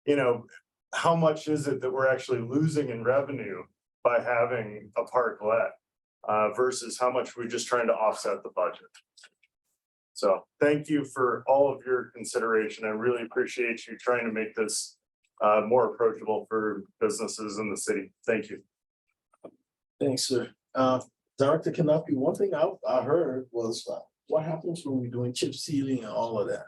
you know, how much is it that we're actually losing in revenue by having a parklet versus how much we're just trying to offset the budget? So thank you for all of your consideration. I really appreciate you trying to make this more approachable for businesses in the city. Thank you. Thanks, sir. Director Kanopi, one thing I heard was what happens when we're doing chip sealing and all of that?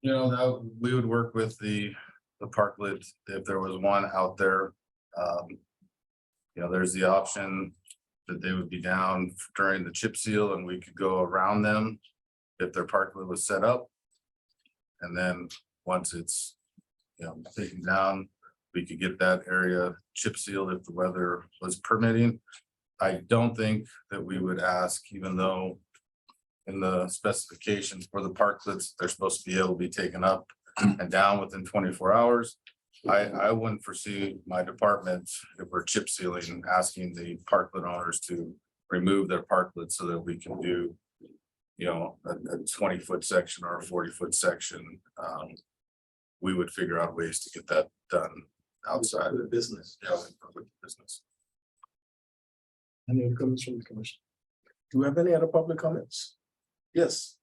You know, that we would work with the parklet if there was one out there. You know, there's the option that they would be down during the chip seal and we could go around them if their parklet was set up. And then once it's, you know, taken down, we could get that area chip sealed if the weather was permitting. I don't think that we would ask, even though in the specifications for the parklets, they're supposed to be able to be taken up and down within 24 hours. I wouldn't foresee my department, if we're chip sealing, asking the parklet owners to remove their parklets so that we can do, you know, a 20-foot section or a 40-foot section. We would figure out ways to get that done outside of the business. Yeah, with business. Any other comments from the commission? Do we have any other public comments? Yes.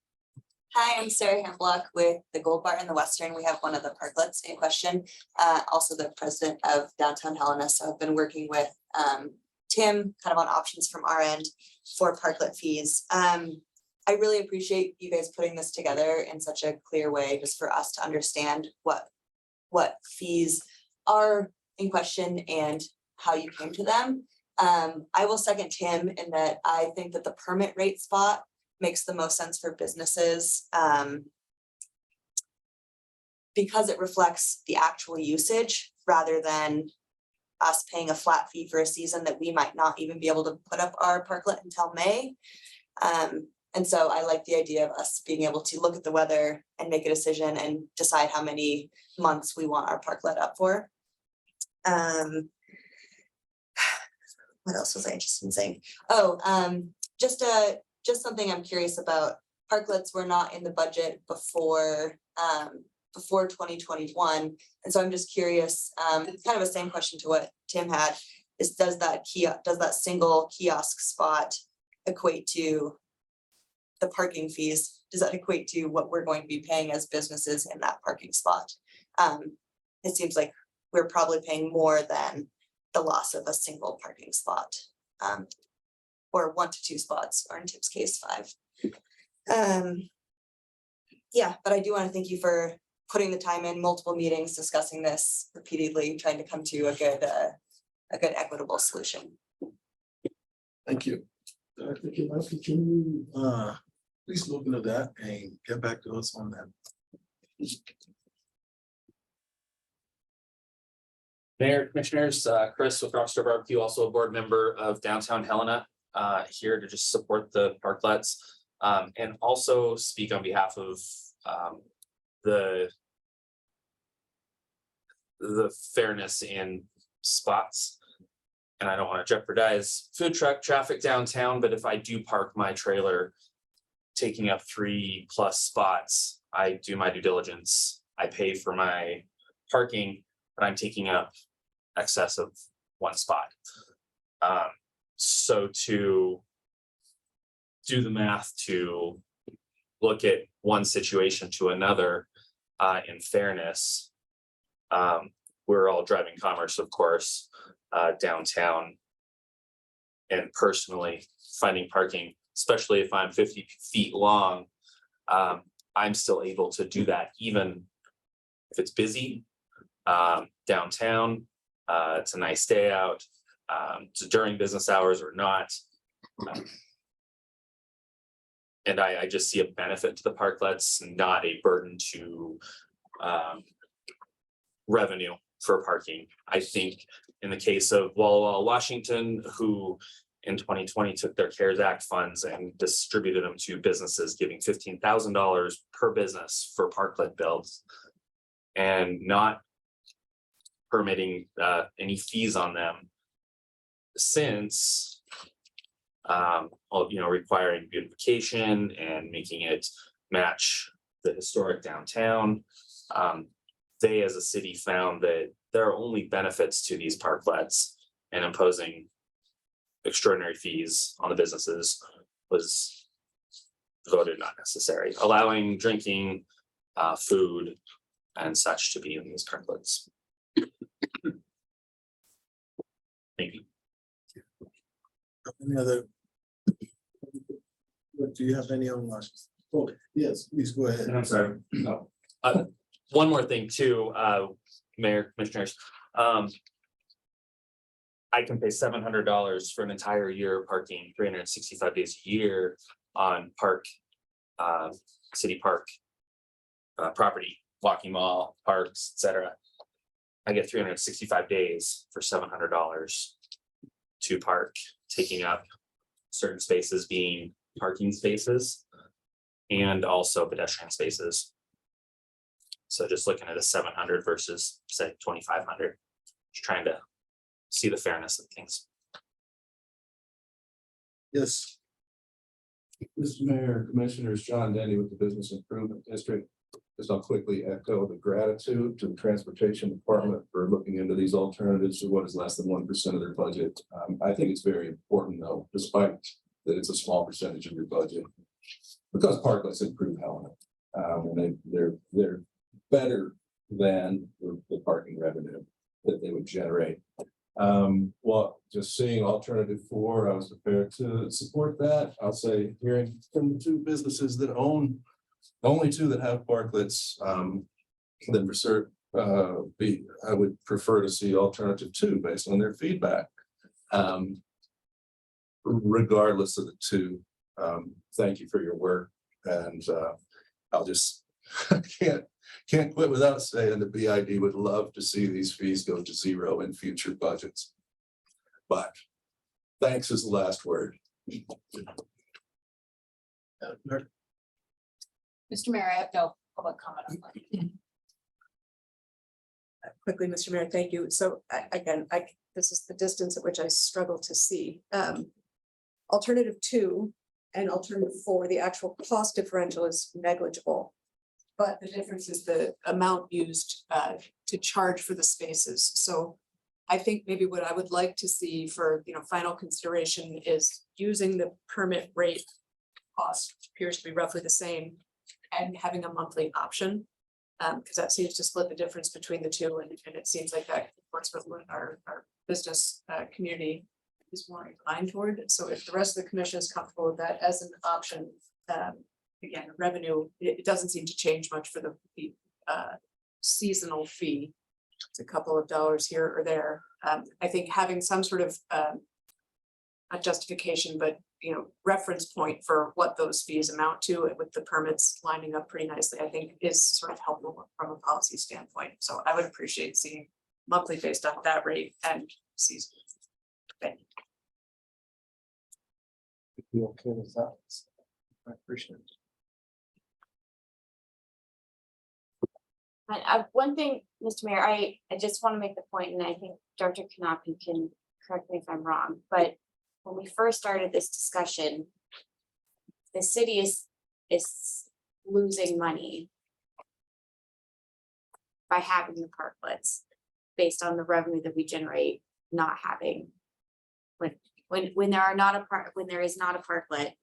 Hi, I'm Sarah Hamblock with the Gold Bar in the Western. We have one of the parklets in question. Also the president of Downtown Helena. So I've been working with Tim kind of on options from our end for parklet fees. I really appreciate you guys putting this together in such a clear way, just for us to understand what fees are in question and how you came to them. I will second Tim in that I think that the permit rate spot makes the most sense for businesses because it reflects the actual usage rather than us paying a flat fee for a season that we might not even be able to put up our parklet until May. And so I like the idea of us being able to look at the weather and make a decision and decide how many months we want our parklet up for. What else was I interested in saying? Oh, just something I'm curious about. Parklets were not in the budget before 2021. And so I'm just curious, kind of the same question to what Tim had, is does that single kiosk spot equate to the parking fees? Does that equate to what we're going to be paying as businesses in that parking spot? It seems like we're probably paying more than the loss of a single parking spot, or 1 to 2 spots, or in Tim's case, 5. Yeah, but I do want to thank you for putting the time in, multiple meetings, discussing this repeatedly, trying to come to a good equitable solution. Thank you. Dr. Kimaski, can you please look into that and get back to us on that? Mayor, Commissioners, Chris with Rockstar Barbecue, also a board member of Downtown Helena, here to just support the parklets and also speak on behalf of the fairness in spots. And I don't want to jeopardize food truck traffic downtown, but if I do park my trailer taking up 3+ spots, I do my due diligence. I pay for my parking, but I'm taking up excess of 1 spot. So to do the math to look at one situation to another in fairness, we're all driving commerce, of course, downtown, and personally finding parking, especially if I'm 50 feet long, I'm still able to do that even if it's busy downtown. It's a nice day out, so during business hours or not. And I just see a benefit to the parklets, not a burden to revenue for parking. I think in the case of Walla Walla, Washington, who in 2020 took their CARES Act funds and distributed them to businesses, giving $15,000 per business for parklet builds and not permitting any fees on them, since requiring beautification and making it match the historic downtown. They as a city found that there are only benefits to these parklets, and imposing extraordinary fees on the businesses was voted not necessary. Allowing drinking, food and such to be in these parklets. Thank you. Any other? Do you have any online? Oh, yes, please go ahead. I'm sorry. No. One more thing too, Mayor, Commissioners. I can pay $700 for an entire year parking 365 days a year on city park property, walking mall, parks, etc. I get 365 days for $700 to park, taking up certain spaces being parking spaces. and also pedestrian spaces. So just looking at a 700 versus say 2,500, just trying to see the fairness of things. Yes. Mr. Mayor, Commissioners, John Denny with the Business Improvement District. Just I'll quickly echo the gratitude to the Transportation Department for looking into these alternatives to what is less than 1% of their budget. I think it's very important though, despite that it's a small percentage of your budget. Because parklets improve Helena. And they're better than the parking revenue that they would generate. Well, just seeing alternative 4, I was prepared to support that. I'll say hearing from the 2 businesses that own, the only 2 that have parklets, then for certain, I would prefer to see alternative 2 based on their feedback. Regardless of the 2, thank you for your work, and I'll just can't quit without saying the BID would love to see these fees go to 0 in future budgets. But thanks is the last word. Mr. Mayor, I have no public comment on that. Quickly, Mr. Mayor, thank you. So again, this is the distance at which I struggle to see. Alternative 2 and alternative 4, the actual cost differential is negligible. But the difference is the amount used to charge for the spaces. So I think maybe what I would like to see for, final consideration is using the permit rate cost, which appears to be roughly the same, and having a monthly option. Because that seems to split the difference between the 2, and it seems like that works with what our business community is more inclined toward. So if the rest of the commission is comfortable with that as an option, again, revenue, it doesn't seem to change much for the seasonal fee. It's a couple of dollars here or there. I think having some sort of not justification, but reference point for what those fees amount to, with the permits lining up pretty nicely, I think is sort of helpful from a policy standpoint. So I would appreciate seeing monthly based on that rate and season. Thank you. You okay with that? I appreciate it. One thing, Mr. Mayor, I just want to make the point, and I think Dr. Kanapi can correct me if I'm wrong, but when we first started this discussion, the city is losing money by having the parklets based on the revenue that we generate not having. When there is not a parklet,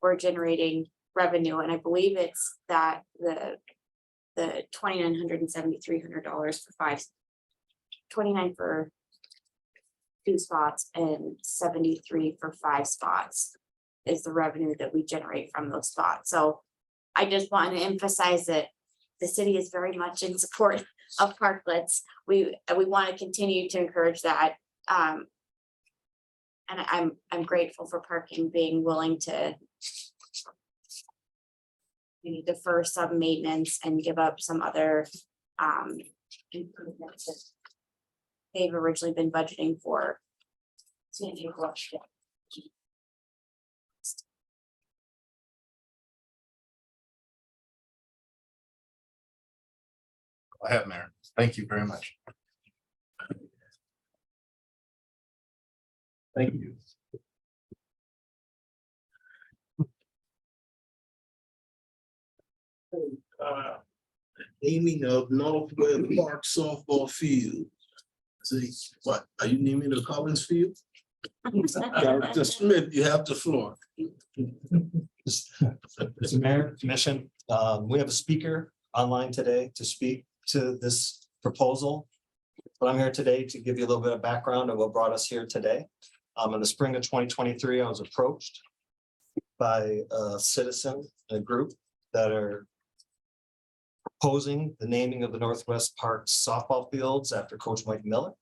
we're generating revenue, and I believe it's that the $2,900 and $7,300 for 29 for 2 spots and 73 for 5 spots is the revenue that we generate from those spots. So I just want to emphasize that the city is very much in support of parklets. We want to continue to encourage that. And I'm grateful for parking being willing to maybe defer some maintenance and give up some other improvements that they've originally been budgeting for. I have, Mayor. Thank you very much. Thank you. Naming of Northwest Park softball field. See, what, are you naming the Collins Field? Dr. Smith, you have the floor. Mr. Mayor, Commission, we have a speaker online today to speak to this proposal. But I'm here today to give you a little bit of background of what brought us here today. In the spring of 2023, I was approached by a citizen, a group that are proposing the naming of the Northwest Parks softball fields after Coach Mike Miller.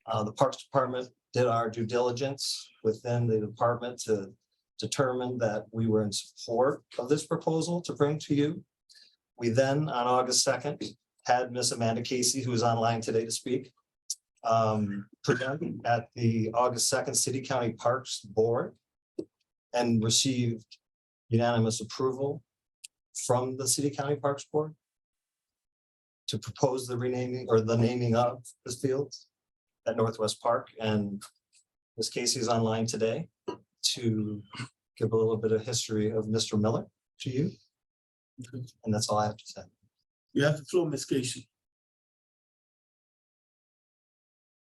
The Parks Department did our due diligence within the department to determine that we were in support of this proposal to bring to you. We then, on August 2nd, had Miss Amanda Casey, who is online today to speak, present at the August 2nd City County Parks Board and received unanimous approval from the City County Parks Board to propose the renaming or the naming of this field at Northwest Park, and Ms. Casey is online today to give a little bit of history of Mr. Miller to you. And that's all I have to say. You have the floor, Ms. Casey.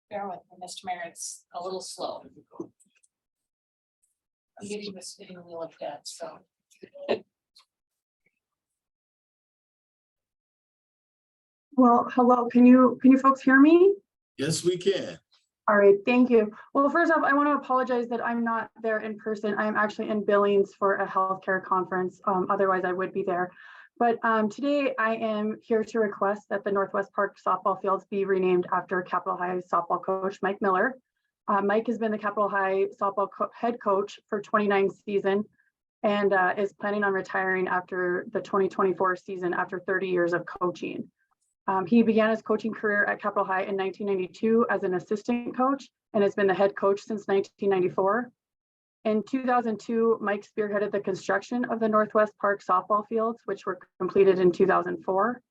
Bear with me, Mr. Mayor, it's a little slow. I'm getting this spinning wheel of death, so. Well, hello, can you folks hear me? Yes, we can. All right, thank you. Well, first off, I want to apologize that I'm not there in person. I'm actually in Billings for a healthcare conference. Otherwise I would be there. But today I am here to request that the Northwest Park softball fields be renamed after Capitol High softball coach Mike Miller. Mike has been the Capitol High softball head coach for 29 seasons and is planning on retiring after the 2024 season after 30 years of coaching. He began his coaching career at Capitol High in 1992 as an assistant coach and has been the head coach since 1994. In 2002, Mike spearheaded the construction of the Northwest Park softball fields, which were completed in 2004.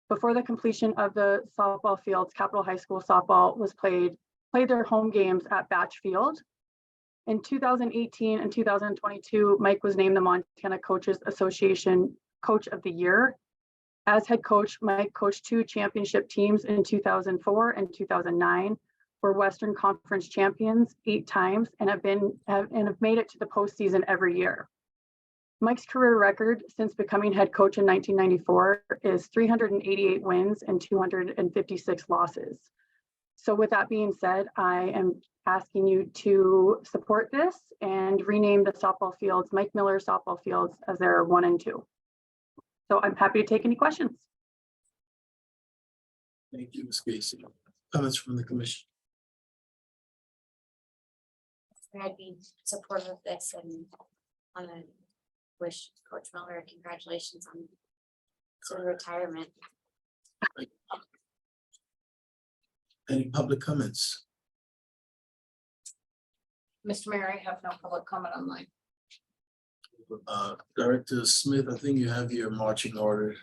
Before the completion of the softball fields, Capitol High School softball was played their home games at Batch Field. In 2018 and 2022, Mike was named the Montana Coaches Association Coach of the Year. As head coach, Mike coached 2 championship teams in 2004 and 2009, were Western Conference champions 8 times, and have made it to the postseason every year. Mike's career record since becoming head coach in 1994 is 388 wins and 256 losses. So with that being said, I am asking you to support this and rename the softball fields Mike Miller softball fields as their 1 and 2. So I'm happy to take any questions. Thank you, Ms. Casey. Comments from the commission? I'd be supportive of this and want to wish Coach Miller congratulations on his retirement. Any public comments? Mr. Mayor, I have no public comment online. Director Smith, I think you have your marching order.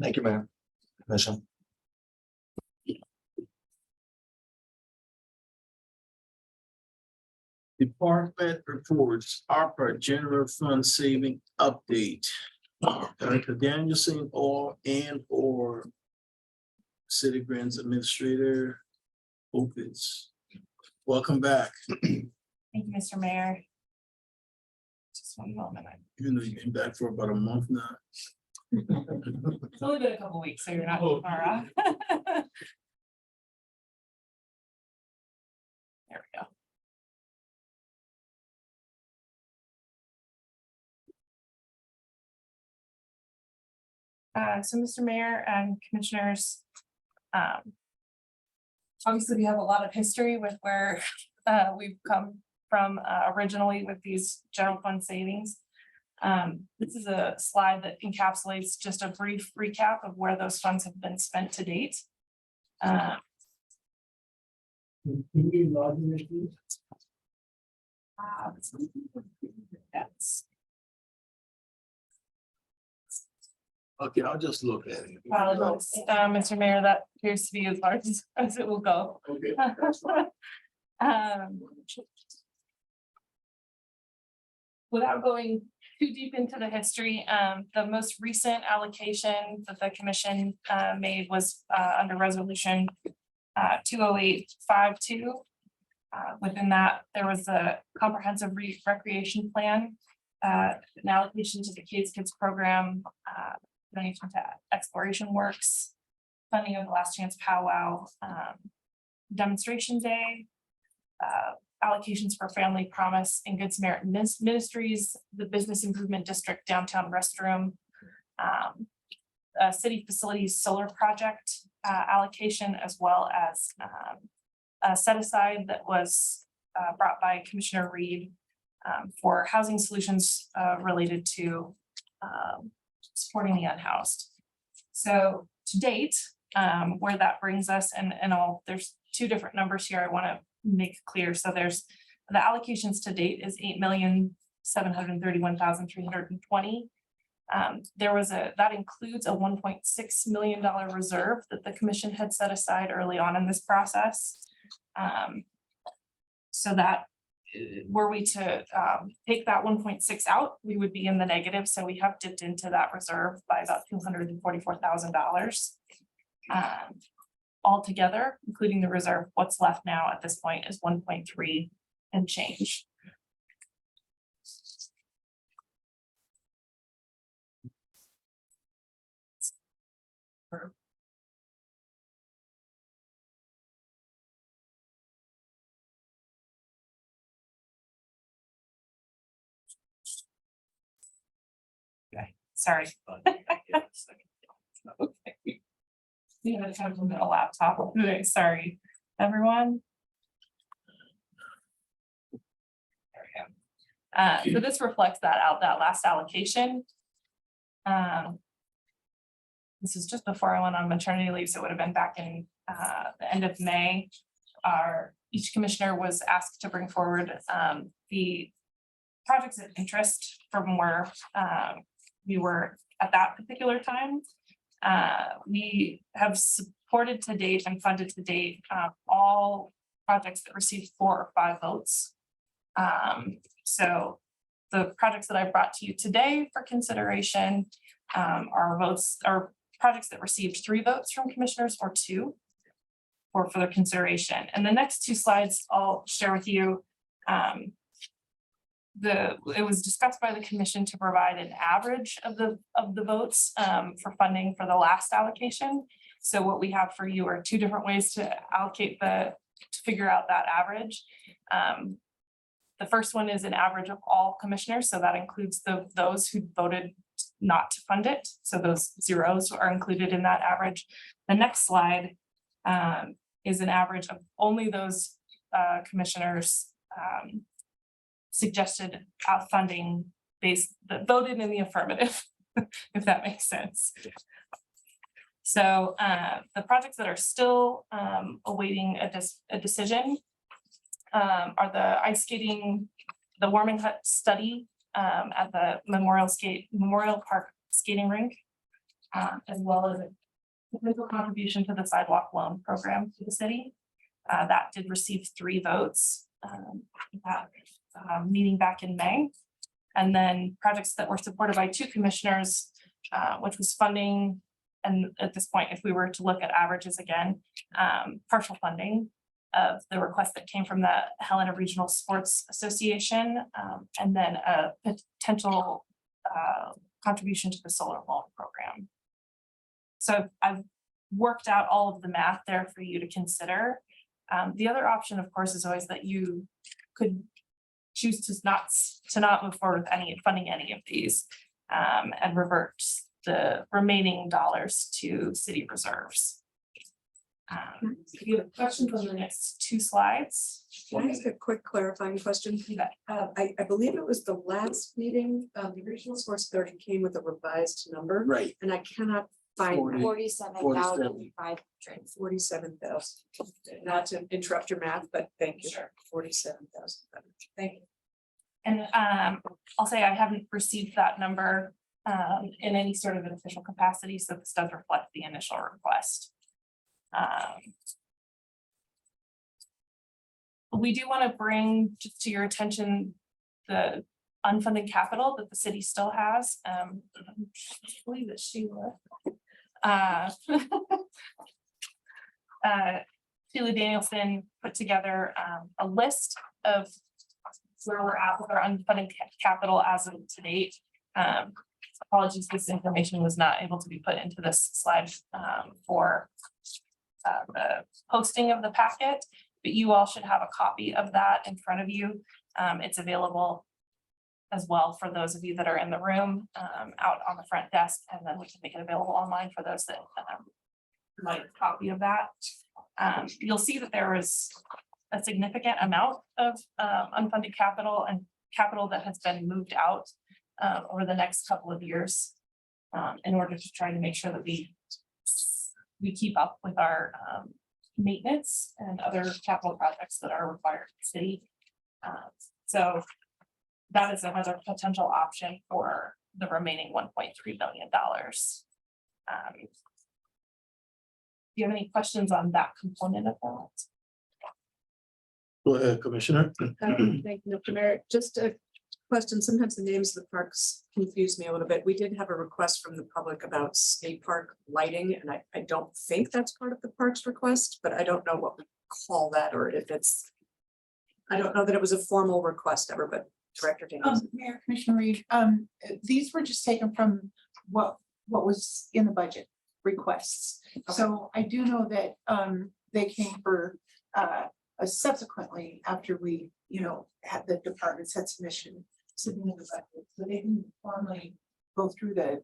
Thank you, Mayor. Commission. Department reports, ARPA general fund saving update. Director Danielson or City Grants Administrator Opitz. Welcome back. Thank you, Mr. Mayor. Just one moment. Even though you've been back for about a month now. It's only been a couple weeks, so you're not too far off. There we go. So Mr. Mayor and Commissioners, obviously we have a lot of history with where we've come from originally with these general fund savings. This is a slide that encapsulates just a brief recap of where those funds have been spent to date. That's Okay, I'll just look at it. Mr. Mayor, that appears to be as large as it will go. Okay. Without going too deep into the history, the most recent allocation that the commission made was under resolution 20852. Within that, there was a comprehensive recreation plan, an allocation to the Kids program, donation to Exploration Works, funding of the Last Chance Powwow, demonstration day, allocations for Family Promise and Good Samaritan Ministries, the Business Improvement District Downtown Restroom, City Facilities Solar Project allocation, as well as a set aside that was brought by Commissioner Reed for housing solutions related to supporting the unhoused. So to date, where that brings us, and there's 2 different numbers here I want to make clear. So there's the allocations to date is $731,320. That includes a $1.6 million reserve that the commission had set aside early on in this process. So that were we to take that 1.6 out, we would be in the negative. So we have dipped into that reserve by about $244,000. Altogether, including the reserve, what's left now at this point is 1.3 and change. Okay, sorry. Okay. Yeah, I have a laptop. Okay, sorry, everyone. There we go. So this reflects that last allocation. This is just before I went on maternity leave, so it would have been back in the end of May. Each commissioner was asked to bring forward the projects of interest from where we were at that particular time. We have supported to date and funded to date all projects that received 4 or 5 votes. So the projects that I brought to you today for consideration are projects that received 3 votes from commissioners or 2 for further consideration. And the next 2 slides I'll share with you. It was discussed by the commission to provide an average of the votes for funding for the last allocation. So what we have for you are 2 different ways to allocate to figure out that average. The first one is an average of all commissioners. So that includes those who voted not to fund it. So those zeros are included in that average. The next slide is an average of only those commissioners suggested funding that voted in the affirmative, if that makes sense. So the projects that are still awaiting a decision are the ice skating, the warming hut study at the Memorial Park skating rink, as well as a potential contribution to the sidewalk loan program to the city. That did receive 3 votes meeting back in May. And then projects that were supported by 2 commissioners, which was funding. And at this point, if we were to look at averages again, partial funding of the request that came from the Helena Regional Sports Association, and then a potential contribution to the solar loan program. So I've worked out all of the math there for you to consider. The other option, of course, is always that you could choose to not move forward with funding any of these and revert the remaining dollars to city reserves. If you have questions on the next 2 slides. Can I ask a quick clarifying question? I believe it was the last meeting, the Regional Sports Authority came with a revised number. Right. And I cannot find 47,500. 47,000. Not to interrupt your math, but thank you. Sure. 47,000. Thank you. And I'll say I haven't received that number in any sort of an official capacity, so this does reflect the initial request. We do want to bring just to your attention the unfunded capital that the city still has. I believe that Sheila Danielson put together a list of where we're at with our unfunded capital as of to date. Apologies, this information was not able to be put into this slide for the posting of the packet, but you all should have a copy of that in front of you. It's available as well for those of you that are in the room out on the front desk, and then we can make it available online for those that might have a copy of that. You'll see that there is a significant amount of unfunded capital and capital that has been moved out over the next couple of years in order to try to make sure that we keep up with our maintenance and other capital projects that are required in the city. So that is another potential option for the remaining $1.3 million. Do you have any questions on that component of that? Go ahead, Commissioner. Thank you, Mr. Mayor. Just a question. Sometimes the names of the parks confuse me a little bit. We did have a request from the public about skate park lighting, and I don't think that's part of the parks request, but I don't know what we call that, or if it's, I don't know that it was a formal request ever, but Director Daniels. Mayor, Commissioner Reed, these were just taken from what was in the budget requests. So I do know that they came for subsequently after we, had the departments had submitted the budget. So they didn't formally go through the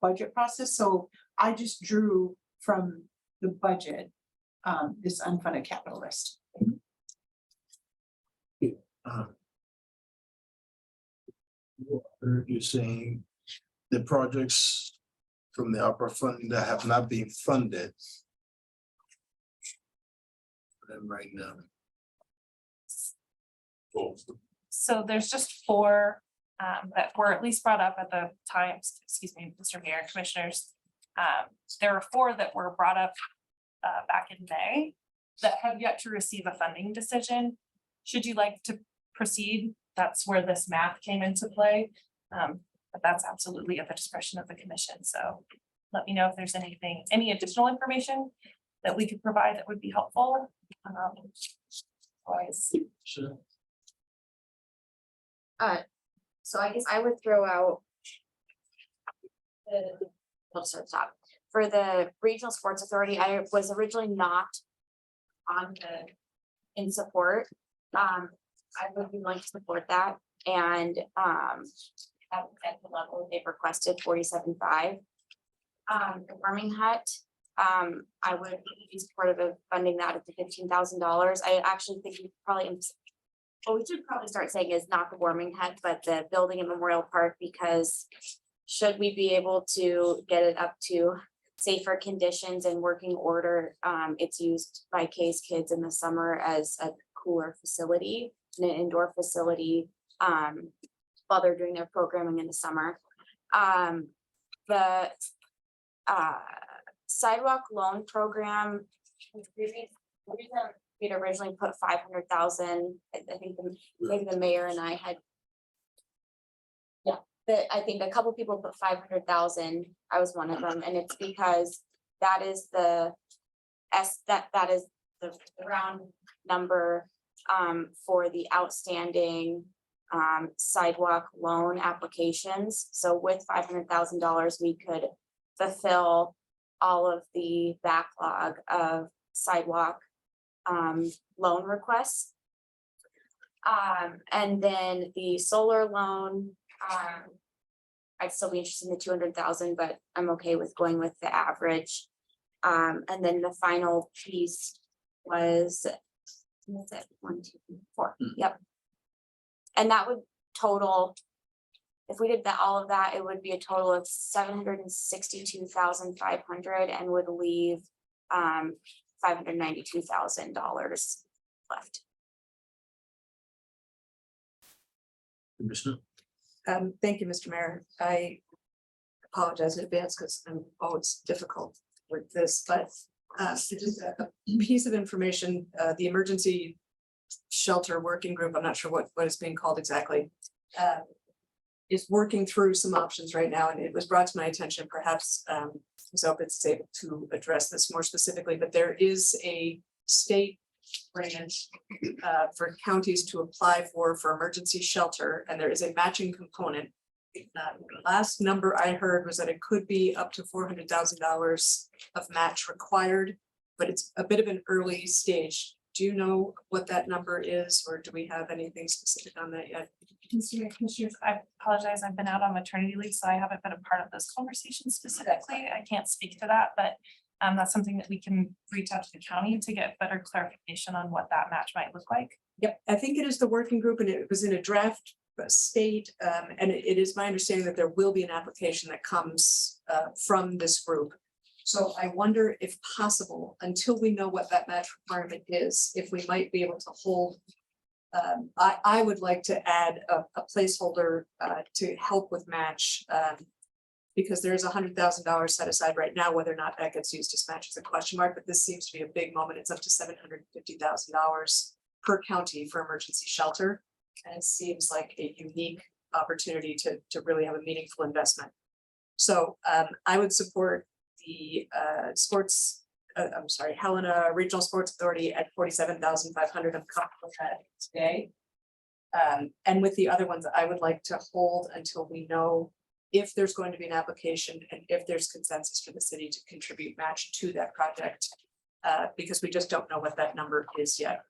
budget process. So I just drew from the budget this unfunded capital list. You're saying the projects from the opera fund that have not been funded. For them right now. So there's just 4 that were at least brought up at the time, excuse me, Mr. Mayor, Commissioners. There are 4 that were brought up back in May that have yet to receive a funding decision. Should you like to proceed? That's where this math came into play. But that's absolutely at the discretion of the commission. So let me know if there's any additional information that we could provide that would be helpful. Otherwise, Sure. So I guess I would throw out. We'll start top. For the Regional Sports Authority, I was originally not in support. I would be willing to support that, and at the level they've requested 47.5. The Warming Hut, I would be supportive of funding that at the $15,000. I actually think we probably, what we should probably start saying is not the Warming Hut, but the building at Memorial Park, because should we be able to get it up to safer conditions and working order, it's used by K's kids in the summer as a cooler facility, an indoor facility, while they're doing their programming in the summer. The sidewalk loan program, we'd originally put 500,000. I think maybe the mayor and I had, I think a couple people put 500,000. I was one of them, and it's because that is that is the round number for the outstanding sidewalk loan applications. So with $500,000, we could fulfill all of the backlog of sidewalk loan requests. And then the solar loan, I'd still be interested in the 200,000, but I'm okay with going with the average. And then the final piece was, what's it? 1, 2, 3, 4. Yep. And that would total, if we did that, all of that, it would be a total of $762,500 and would leave $592,000 left. Commissioner. Thank you, Mr. Mayor. I apologize in advance because I'm always difficult with this, but just a piece of information, the emergency shelter working group, I'm not sure what is being called exactly, is working through some options right now, and it was brought to my attention, perhaps Ms. Opitz is able to address this more specifically, but there is a state grant for counties to apply for emergency shelter, and there is a matching component. The last number I heard was that it could be up to $400,000 of match required, but it's a bit of an early stage. Do you know what that number is, or do we have anything specific on that yet? Commissioners, I apologize. I've been out on maternity leave, so I haven't been a part of this conversation specifically. I can't speak to that, but that's something that we can reach out to the county to get better clarification on what that match might look like. Yep, I think it is the working group, and it was in a draft state, and it is my understanding that there will be an application that comes from this group. So I wonder if possible, until we know what that match requirement is, if we might be able to hold I would like to add a placeholder to help with match. Because there's $100,000 set aside right now, whether or not that gets used as match is a question mark, but this seems to be a big moment. It's up to $750,000 per county for emergency shelter. And it seems like a unique opportunity to really have a meaningful investment. So I would support the Helena Regional Sports Authority at $47,500. I'm comfortable with that today. And with the other ones, I would like to hold until we know if there's going to be an application and if there's consensus for the city to contribute match to that project. Because we just don't know what that number is yet.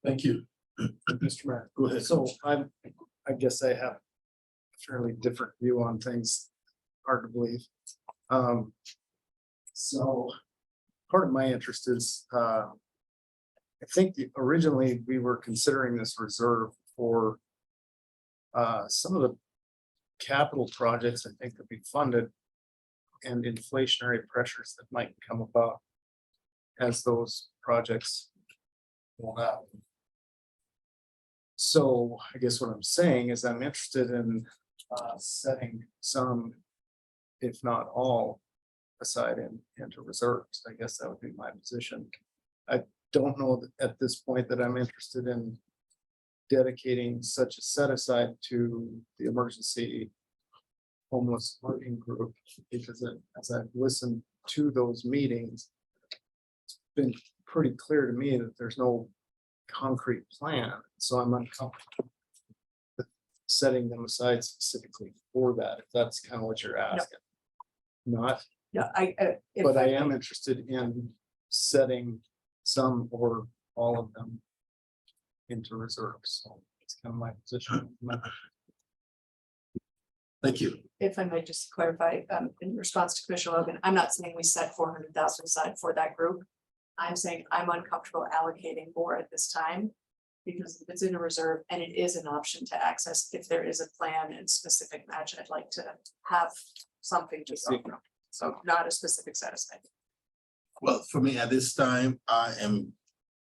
Thank you. Mr. Mayor. Go ahead. So I guess I have a fairly different view on things, hard to believe. So part of my interest is, I think originally we were considering this reserve for some of the capital projects I think could be funded and inflationary pressures that might come about as those projects roll out. So I guess what I'm saying is I'm interested in setting some, if not all, aside into reserves. I guess that would be my position. I don't know that at this point that I'm interested in dedicating such a set aside to the emergency homeless working group, because as I've listened to those meetings, it's been pretty clear to me that there's no concrete plan, so I'm uncomfortable with setting them aside specifically for that, if that's kind of what you're asking. Not, Yeah, but I am interested in setting some or all of them into reserves, so it's kind of my position. Thank you. If I might just clarify, in response to Commissioner Logan, I'm not saying we set 400,000 aside for that group. I'm saying I'm uncomfortable allocating more at this time. Because if it's in a reserve and it is an option to access, if there is a plan and specific match, I'd like to have something to see. So not a specific set aside. Well, for me at this time, I am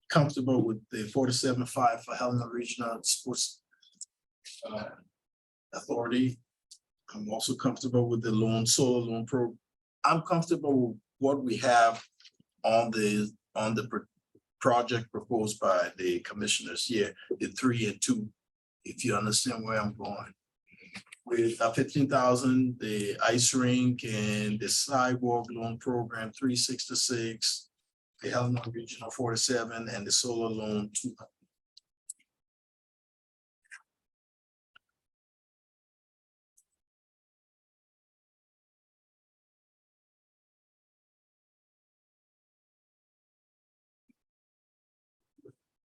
comfortable with the 47.5 for Helena Regional Sports Authority. I'm also comfortable with the solar loan program. I'm comfortable with what we have on the project proposed by the commissioners here, the 3 and 2, if you understand where I'm going. With 15,000, the ice rink and the sidewalk loan program 366, the Helena Regional 47, and the solar loan 200.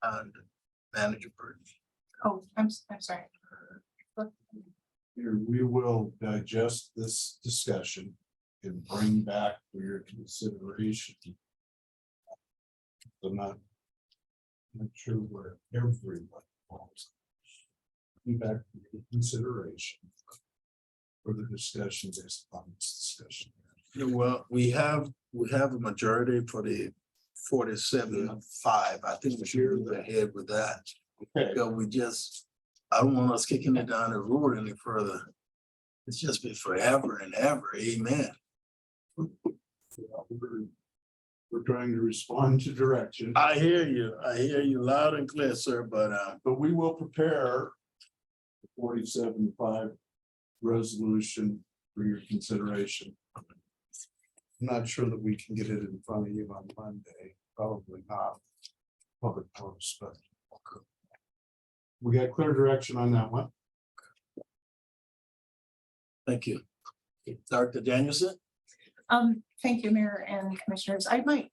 And Manager Burton. Oh, I'm sorry. Here, we will digest this discussion and bring back for your consideration. I'm not sure where everyone falls. Bring back for your consideration for the discussion based upon this discussion. Yeah, well, we have a majority for the 47.5. I think we should go ahead with that. Okay. Because I don't want us kicking it down the road any further. It's just been forever and ever. Amen. We're trying to respond to direction. I hear you loud and clear, sir, but we will prepare the 47.5 resolution for your consideration. I'm not sure that we can get it in front of you on Monday, probably not. Public post, but we got clear direction on that one. thank you. Dr. Danielson? Thank you, Mayor and Commissioners. I might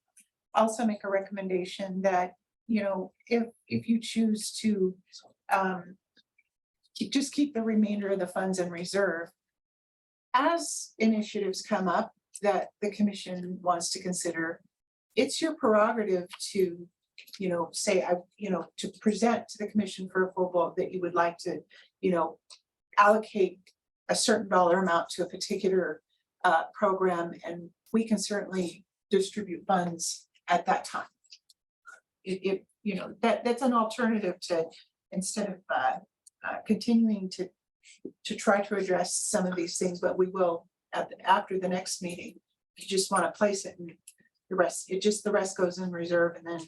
also make a recommendation that, if you choose to just keep the remainder of the funds in reserve, as initiatives come up that the commission wants to consider, it's your prerogative to, say, to present to the commission for approval that you would like to, allocate a certain dollar amount to a particular program, and we can certainly distribute funds at that time. you know, that's an alternative to, instead of continuing to try to address some of these things, but we will after the next meeting. You just want to place it and the rest goes in reserve, and then,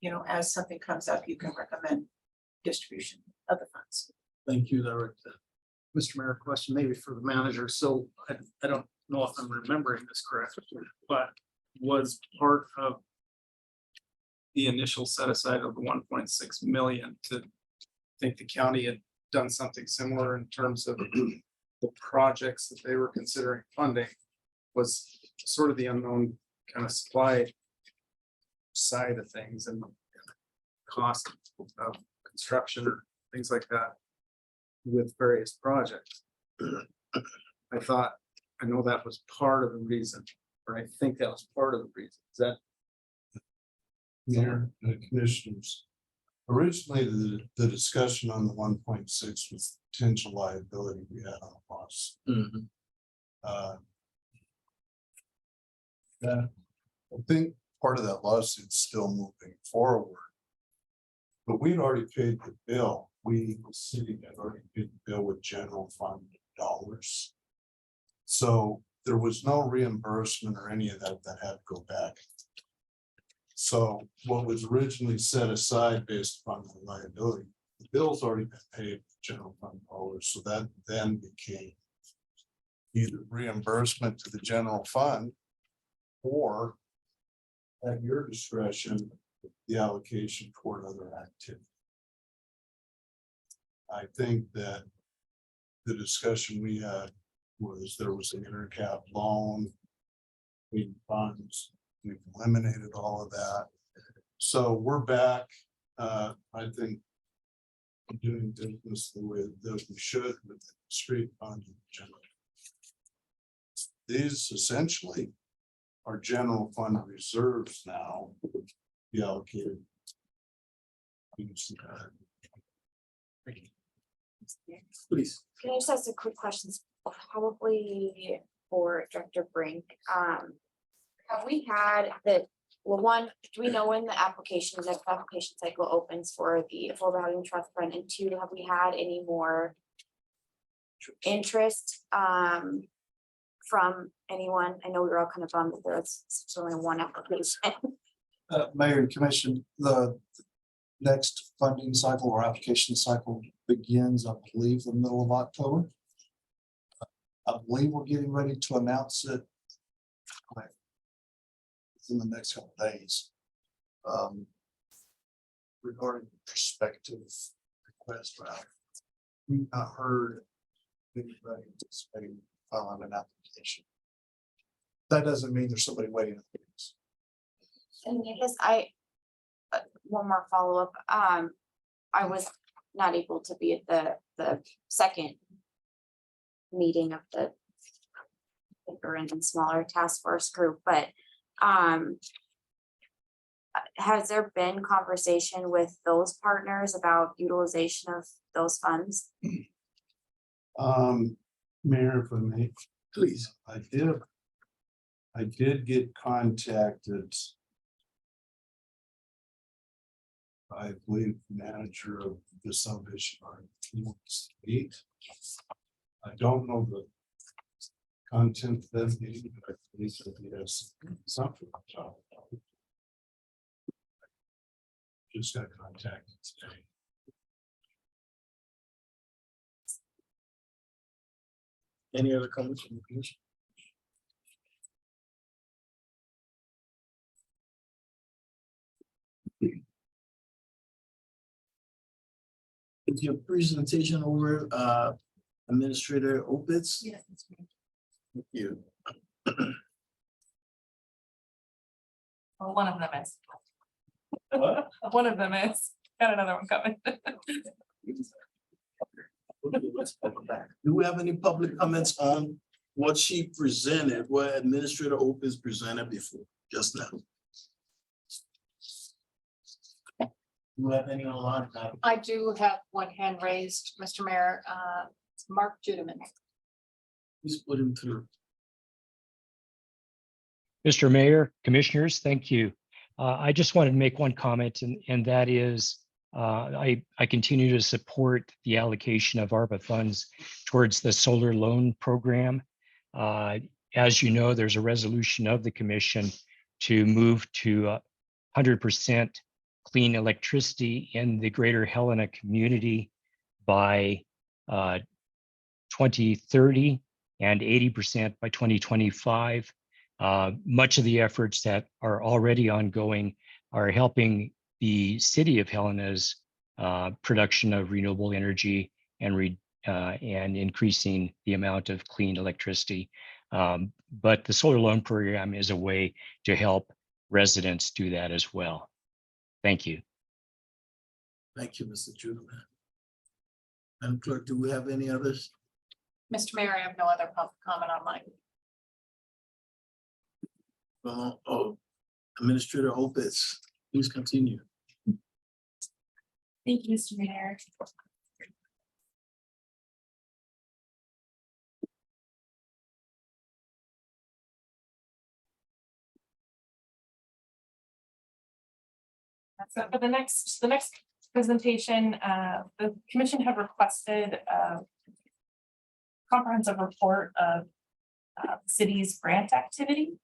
you know, as something comes up, you can recommend distribution of the funds. Thank you, Director. Mr. Mayor, question maybe for the manager. So I don't know if I'm remembering this correctly, but was part of the initial set aside of the 1.6 million to think the county had done something similar in terms of the projects that they were considering funding was sort of the unknown kind of supply side of things and cost of construction or things like that with various projects. I know that was part of the reason, or I think that was part of the reason. Is that? Mayor and commissioners, originally the discussion on the 1.6 was potential liability we had on loss. I think part of that lawsuit's still moving forward. But we'd already paid the bill. We, the city, had already paid the bill with general fund dollars. So there was no reimbursement or any of that had to go back. So what was originally set aside based upon the liability, the bill's already been paid with general fund dollars. So that then became either reimbursement to the general fund or at your discretion, the allocation toward other activity. I think that the discussion we had was there was an intercap loan, we funds, we've eliminated all of that. So we're back, I think, doing business the way that we should with the street fund in general. These essentially are general fund reserves now be allocated. Please. Can I just ask a quick question, probably for Director Brink? Have we had well, one, do we know when the next application cycle opens for the Affordable Housing Trust Fund? And two, have we had any more interest from anyone? I know we were all kind of bummed that there's only one application. Mayor and Commission, the next funding cycle or application cycle begins, I believe, the middle of October. I believe we're getting ready to announce it in the next couple of days. Regarding the prospective request route, we've not heard anybody anticipating filing an application. That doesn't mean there's somebody waiting. And I guess one more follow-up. I was not able to be at the second meeting of the bigger and smaller task force group, but has there been conversation with those partners about utilization of those funds? Mayor, if I may, please. I did get contacted. I believe manager of the Salvation Army. He wants to meet. I don't know the content of that meeting, but I believe that he has something to talk about. Just got contacted today. Any other comments from the commission? Is your presentation over, Administrator Opitz? Yes, that's great. Thank you. Well, one of them is. What? One of them is. Got another one coming. Do we have any public comments on what she presented, what Administrator Opitz presented before, just now? Do we have any online? I do have one hand raised, Mr. Mayor, it's Mark Judeman. Please put him through. Mr. Mayor, Commissioners, thank you. I just wanted to make one comment, and that is I continue to support the allocation of ARPA funds towards the solar loan program. As you know, there's a resolution of the commission to move to 100% clean electricity in the greater Helena community by 2030 and 80% by 2025. Much of the efforts that are already ongoing are helping the City of Helena's production of renewable energy and increasing the amount of clean electricity. But the solar loan program is a way to help residents do that as well. Thank you. Thank you, Mr. Judeman. Madam Clerk, do we have any others? Mr. Mayor, I have no other public comment online. Administrator Opitz, please continue. Thank you, Mr. Mayor. So for the next presentation, the commission had requested a comprehensive report of the city's grant activity.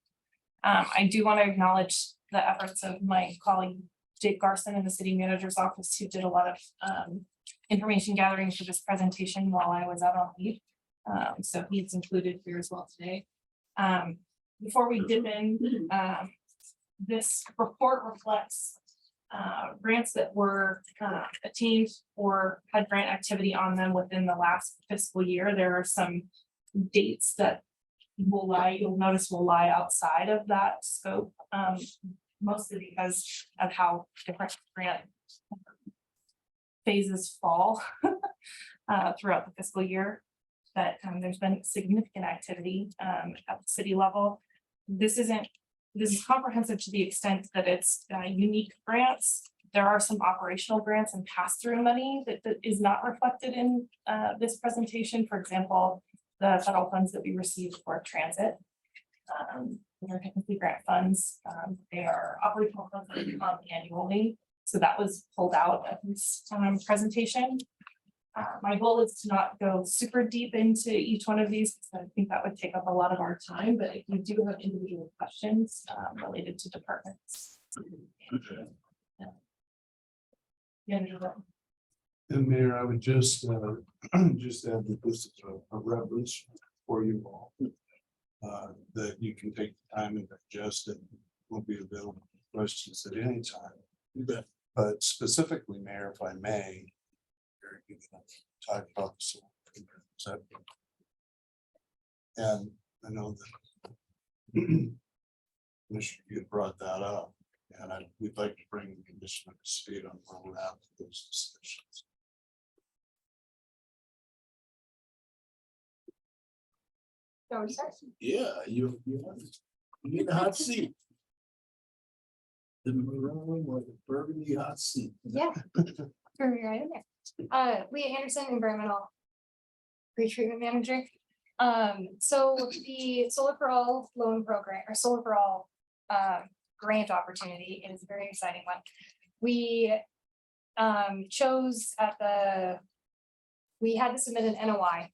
I do want to acknowledge the efforts of my colleague Jake Garson in the city manager's office, who did a lot of information gathering for this presentation while I was out on leave. So he's included here as well today. Before we dip in, this report reflects grants that were attained or had grant activity on them within the last fiscal year. There are some dates that you'll notice will lie outside of that scope, mostly because of how different grant phases fall throughout the fiscal year. But there's been significant activity at the city level. This is comprehensive to the extent that it's unique grants. There are some operational grants and pass-through money that is not reflected in this presentation. For example, the federal funds that we received for transit. They're technically grant funds. They are operational funds that come annually. So that was pulled out of this presentation. My goal is to not go super deep into each one of these, because I think that would take up a lot of our time, but if you do have individual questions related to departments. And Mayor, I would just add that this is a reference for you all. That you can take the time and digest it. Will be available for questions at any time. But specifically, Mayor, if I may, talk about the and I know that Commissioner, you brought that up, and we'd like to bring the commissioner to speed on where we're at with those discussions. Yeah, you need a hot seat. The maroon or the burgundy hot seat. Yeah. Right in there. Leah Anderson, environmental pretreatment manager. So the Solar for All loan program, or Solar for All grant opportunity is a very exciting one. We we had to submit an NOI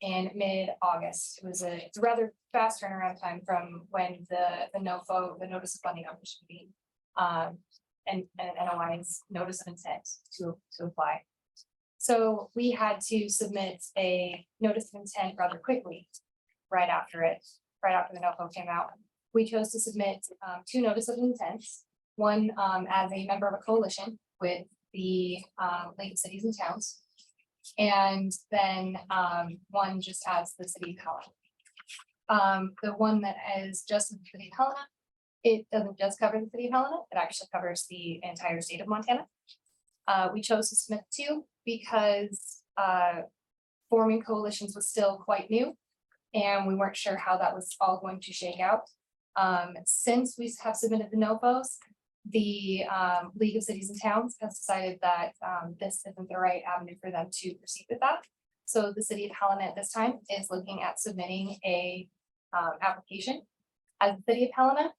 in mid-August. It's a rather fast turnaround time from when the NOFO, the notice of funding opportunity, and NOI's notice of intent to apply. So we had to submit a notice of intent rather quickly, right after the NOFO came out. We chose to submit two notice of intents, one as a member of a coalition with the League of Cities and Towns, and then one just as the City of Helena. The one that is just the City of Helena, it doesn't just cover the City of Helena, it actually covers the entire state of Montana. We chose to submit two because forming coalitions was still quite new, and we weren't sure how that was all going to shake out. Since we have submitted the NOFOs, the League of Cities and Towns has decided that this isn't the right avenue for them to proceed with that. So the City of Helena at this time is looking at submitting a application as the City of Helena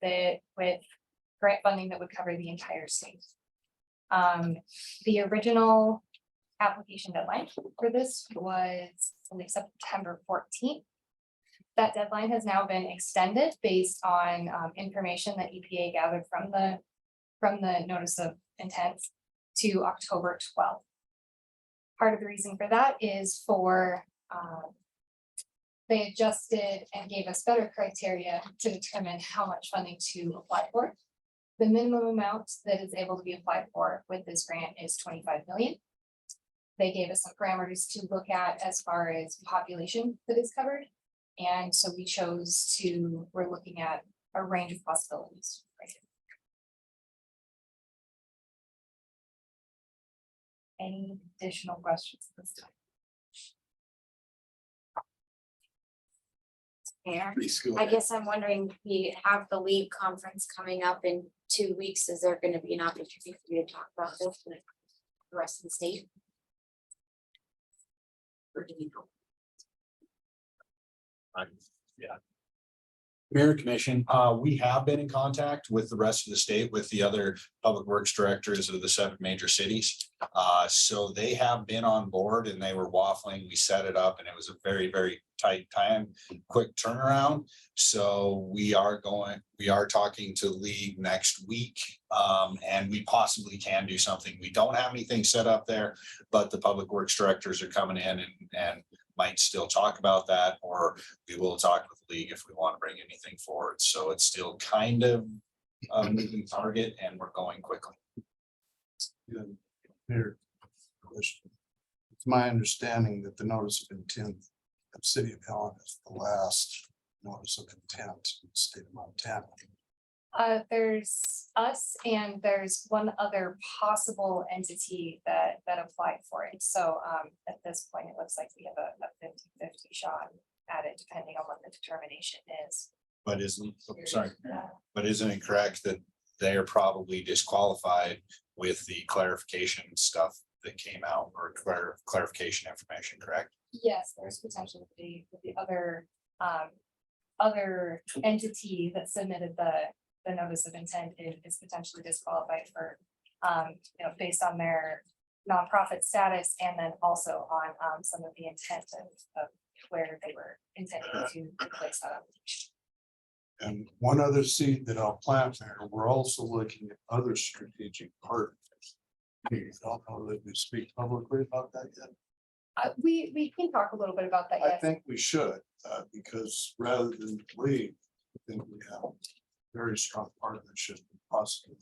that with grant funding that would cover the entire state. The original application deadline for this was, I believe, September 14th. That deadline has now been extended based on information that EPA gathered from the notice of intent to October 12th. Part of the reason for that is they adjusted and gave us better criteria to determine how much funding to apply for. The minimum amount that is able to be applied for with this grant is 25 million. They gave us some parameters to look at as far as population that is covered. And so we're looking at a range of possibilities. Right. Any additional questions at this time? I guess I'm wondering, we have the league conference coming up in 2 weeks. Is there gonna be an opportunity for you to talk about this with the rest of the state? Or do you know? Yeah. Mayor Commission, we have been in contact with the rest of the state, with the other public works directors of the 7 major cities. So they have been on board and they were waffling. We set it up and it was a very, very tight time, quick turnaround. So we are talking to league next week. And we possibly can do something. We don't have anything set up there, but the public works directors are coming in and might still talk about that, or we will talk with the league if we want to bring anything forward. So it's still kind of a moving target and we're going quickly. Mayor, it's my understanding that the notice of intent of City of Helena is the last notice of intent in the state of Montana. There's us and there's one other possible entity that applied for it. So at this point, it looks like we have a 50-50 shot at it, depending on what the determination is. But isn't it correct that they are probably disqualified with the clarification stuff that came out, or clarification information, correct? Yes, there's potential with the other entity that submitted the notice of intent is potentially disqualified for, based on their nonprofit status, and then also on some of the intent of where they were intending to place that application. And one other seed that I'll plant there, we're also looking at other strategic partners. I don't know that we speak publicly about that yet. We can talk a little bit about that. I Yes. think we should, because rather than leave, I think we have very strong partnership possibly.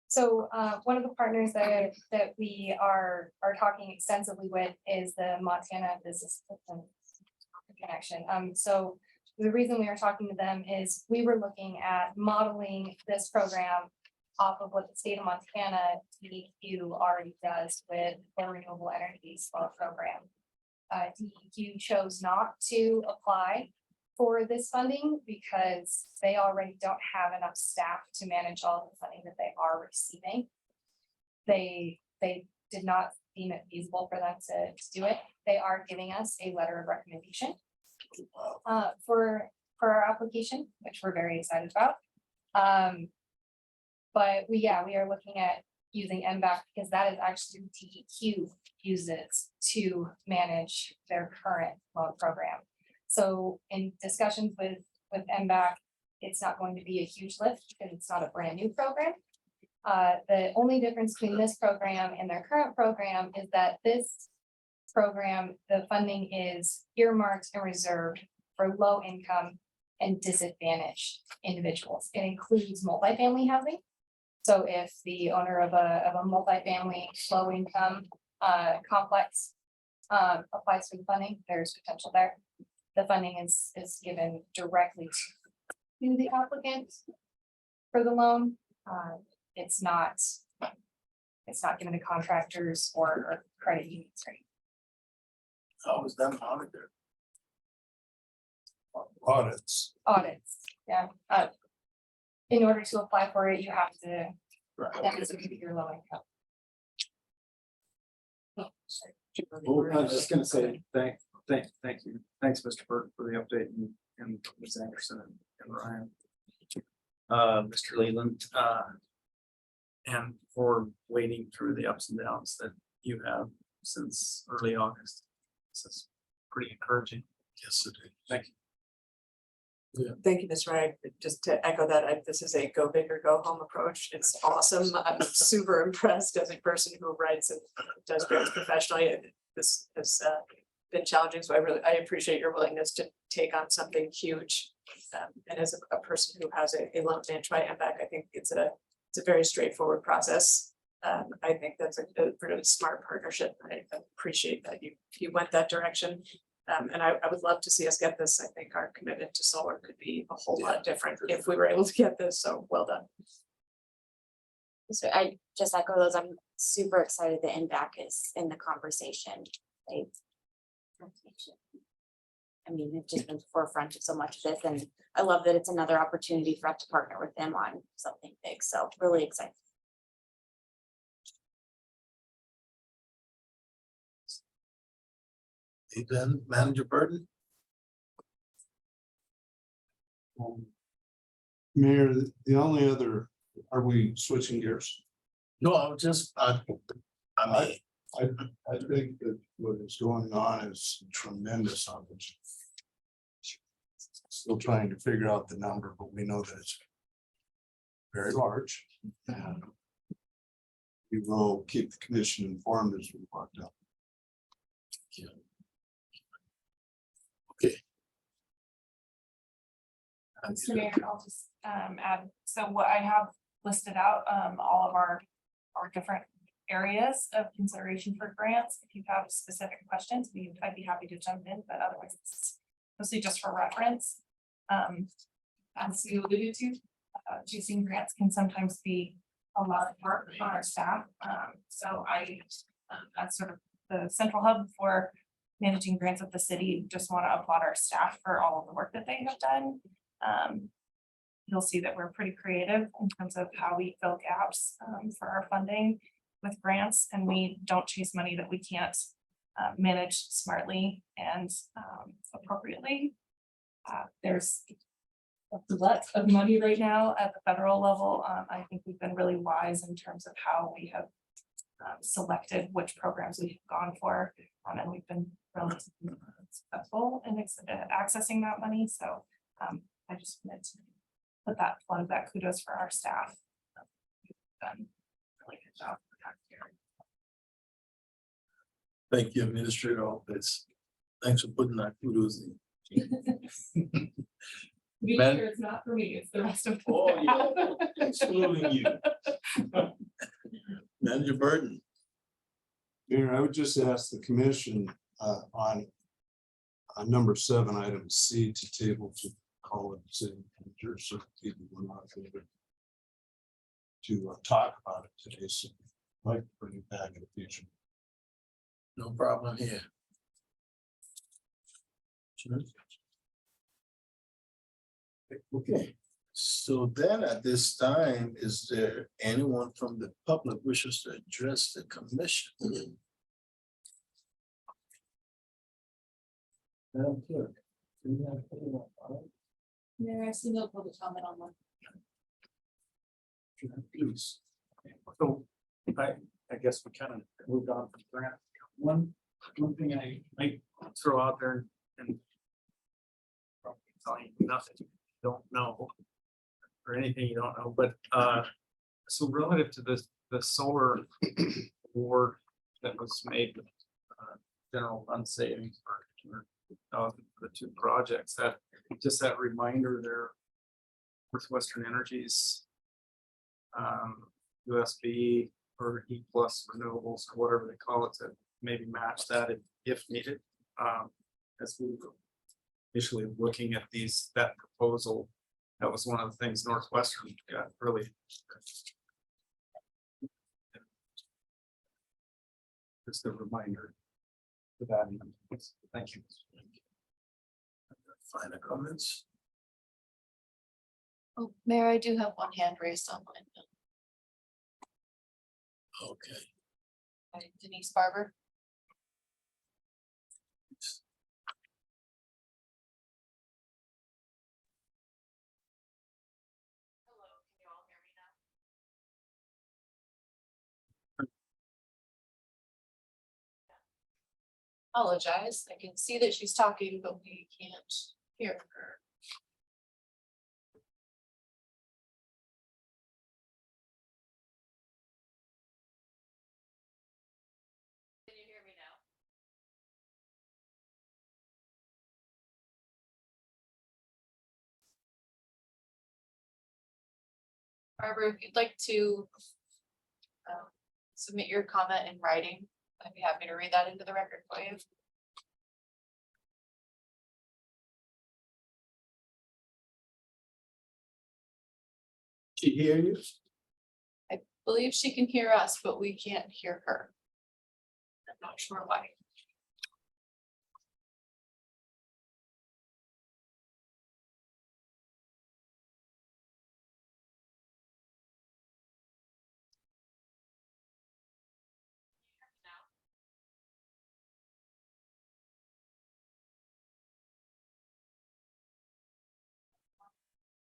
So one of the partners that we are talking extensively with is the Montana Business Connection. So the reason we are talking to them is we were looking at modeling this program off of what the state of Montana DEQ already does with their renewable energy swell program. DEQ chose not to apply for this funding because they already don't have enough staff to manage all the funding that they are receiving. They did not deem it feasible for them to do it. They are giving us a letter of recommendation for our application, which we're very excited about. But we are looking at using MBAC because that is actually DEQ uses to manage their current loan program. So in discussions with MBAC, it's not going to be a huge lift because it's not a brand new program. The only difference between this program and their current program is that this program, the funding is earmarked and reserved for low income and disadvantaged individuals. It includes multifamily housing. So if the owner of a multifamily low income complex applies for the funding, there's potential there. The funding is given directly to the applicant for the loan. It's not given to contractors or credit unions, right? How was that audited? Audits. Yeah. In order to apply for it, you have to demonstrate your low income. I was just gonna say, thank you. Thanks, Mr. Burke, for the update, and Ms. Anderson and Ryan. Mr. Leland, and for wading through the ups and downs that you have since early August. This is pretty encouraging. Yes, it is. Thank you. Thank you, Mr. Wright. Just to echo that, this is a go big or go home approach. It's awesome. I'm super impressed as a person who writes and does grants professionally. This has been challenging, so I appreciate your willingness to take on something huge. And as a person who has a loan managed by MBAC, I think it's a very straightforward process. I think that's a really smart partnership. I appreciate that you went that direction. And I would love to see us get this. I think our commitment to solar could be a whole lot different if we were able to get this. So well done. So I just echo those. I'm super excited that NVAC is in the conversation. I mean, they've just been forefront of so much of this, and I love that it's another opportunity for us to partner with them on something big. So really excited. Then Manager Burton. Mayor, the only other, are we switching gears? No, I was just, I mean, I think that what is going on is tremendous opportunity. Still trying to figure out the number, but we know that it's very large. And we will keep the commission informed as we walk down. okay. Mr. Mayor, I'll just add, so what I have listed out, all of our different areas of consideration for grants. If you have specific questions, I'd be happy to jump in, but otherwise it's mostly just for reference. As you alluded to, chasing grants can sometimes be a lot of work on our staff. So that's sort of the central hub for managing grants of the city. Just want to applaud our staff for all of the work that they have done. You'll see that we're pretty creative in terms of how we fill gaps for our funding with grants, and we don't chase money that we can't manage smartly and appropriately. There's a lot of money right now at the federal level. I think we've been really wise in terms of how we have selected which programs we have gone for, and we've been relatively successful in accessing that money. So I just wanted to put that plug, that kudos for our staff. We've done a really good job for that year. Thank you, Administrator Alpez. Thanks for putting that kudos in. Be Man- sure it's not for me, it's the rest of the Oh, yeah. staff. Excluding you. Manager Burton. Mayor, I would just ask the commission on number 7, item C, to table to call it city manager, so people were not able to talk about it today. So I'd like to bring it back in the future. No problem here. Sure. Okay, so then at this time, is there anyone from the public wishes to address the commission? Madam Clerk, do you have anyone on? Mayor, I see no public comment on one. Please. So I guess we kind of moved on from grant. One thing I might throw out there and probably tell you nothing you don't know or anything you don't know, but so relative to the solar award that was made with general fund savings for the 2 projects, that just that reminder there, Northwestern Energies, USB or E+ renewables, or whatever they call it, to maybe match that if needed. As we were initially looking at that proposal, that was one of the things Northwestern got really. Just a reminder to that. Thank you. Final comments? Oh, Mayor, I do have one hand raised online. Okay. By Denise Barber. Apologize. I can see that she's talking, but we can't hear her. Can you hear me now? Barbara, if you'd like to submit your comment in writing, I'd be happy to read that into the record for you. She hear you? I believe she can hear us, but we can't hear her. I'm not sure why.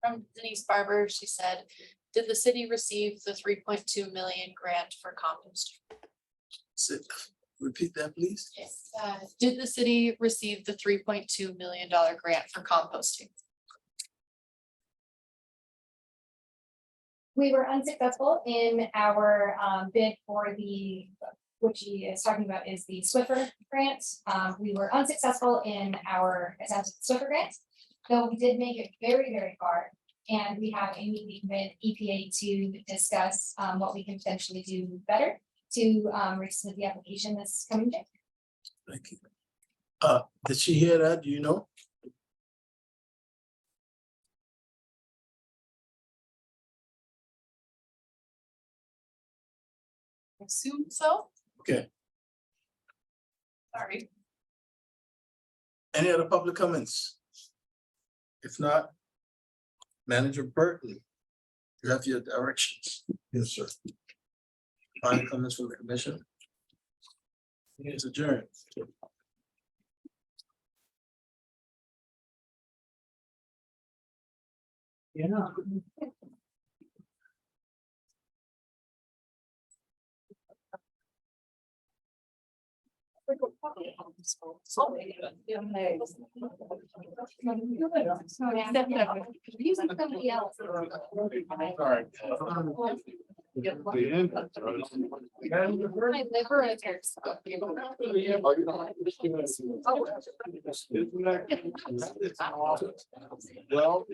From Denise Barber, she said, did the city receive the 3.2 million grant for compost? Repeat that, please. Yes. Did the city receive the $3.2 million grant for composting? We were unsuccessful in our bid for which he is talking about is the Swiffer grant. We were unsuccessful in our attempt at the Swiffer grant, though we did make it very, very far. And we have a meeting with EPA to discuss what we can potentially do better to resubmit the application this coming day. Thank you. Did she hear that? Do you know? I assume so. Okay. Sorry. Any other public comments? If not, Manager Burton, you have your directions. Yes, sir. Final comments from the commission? It's adjourned. Yeah. Well,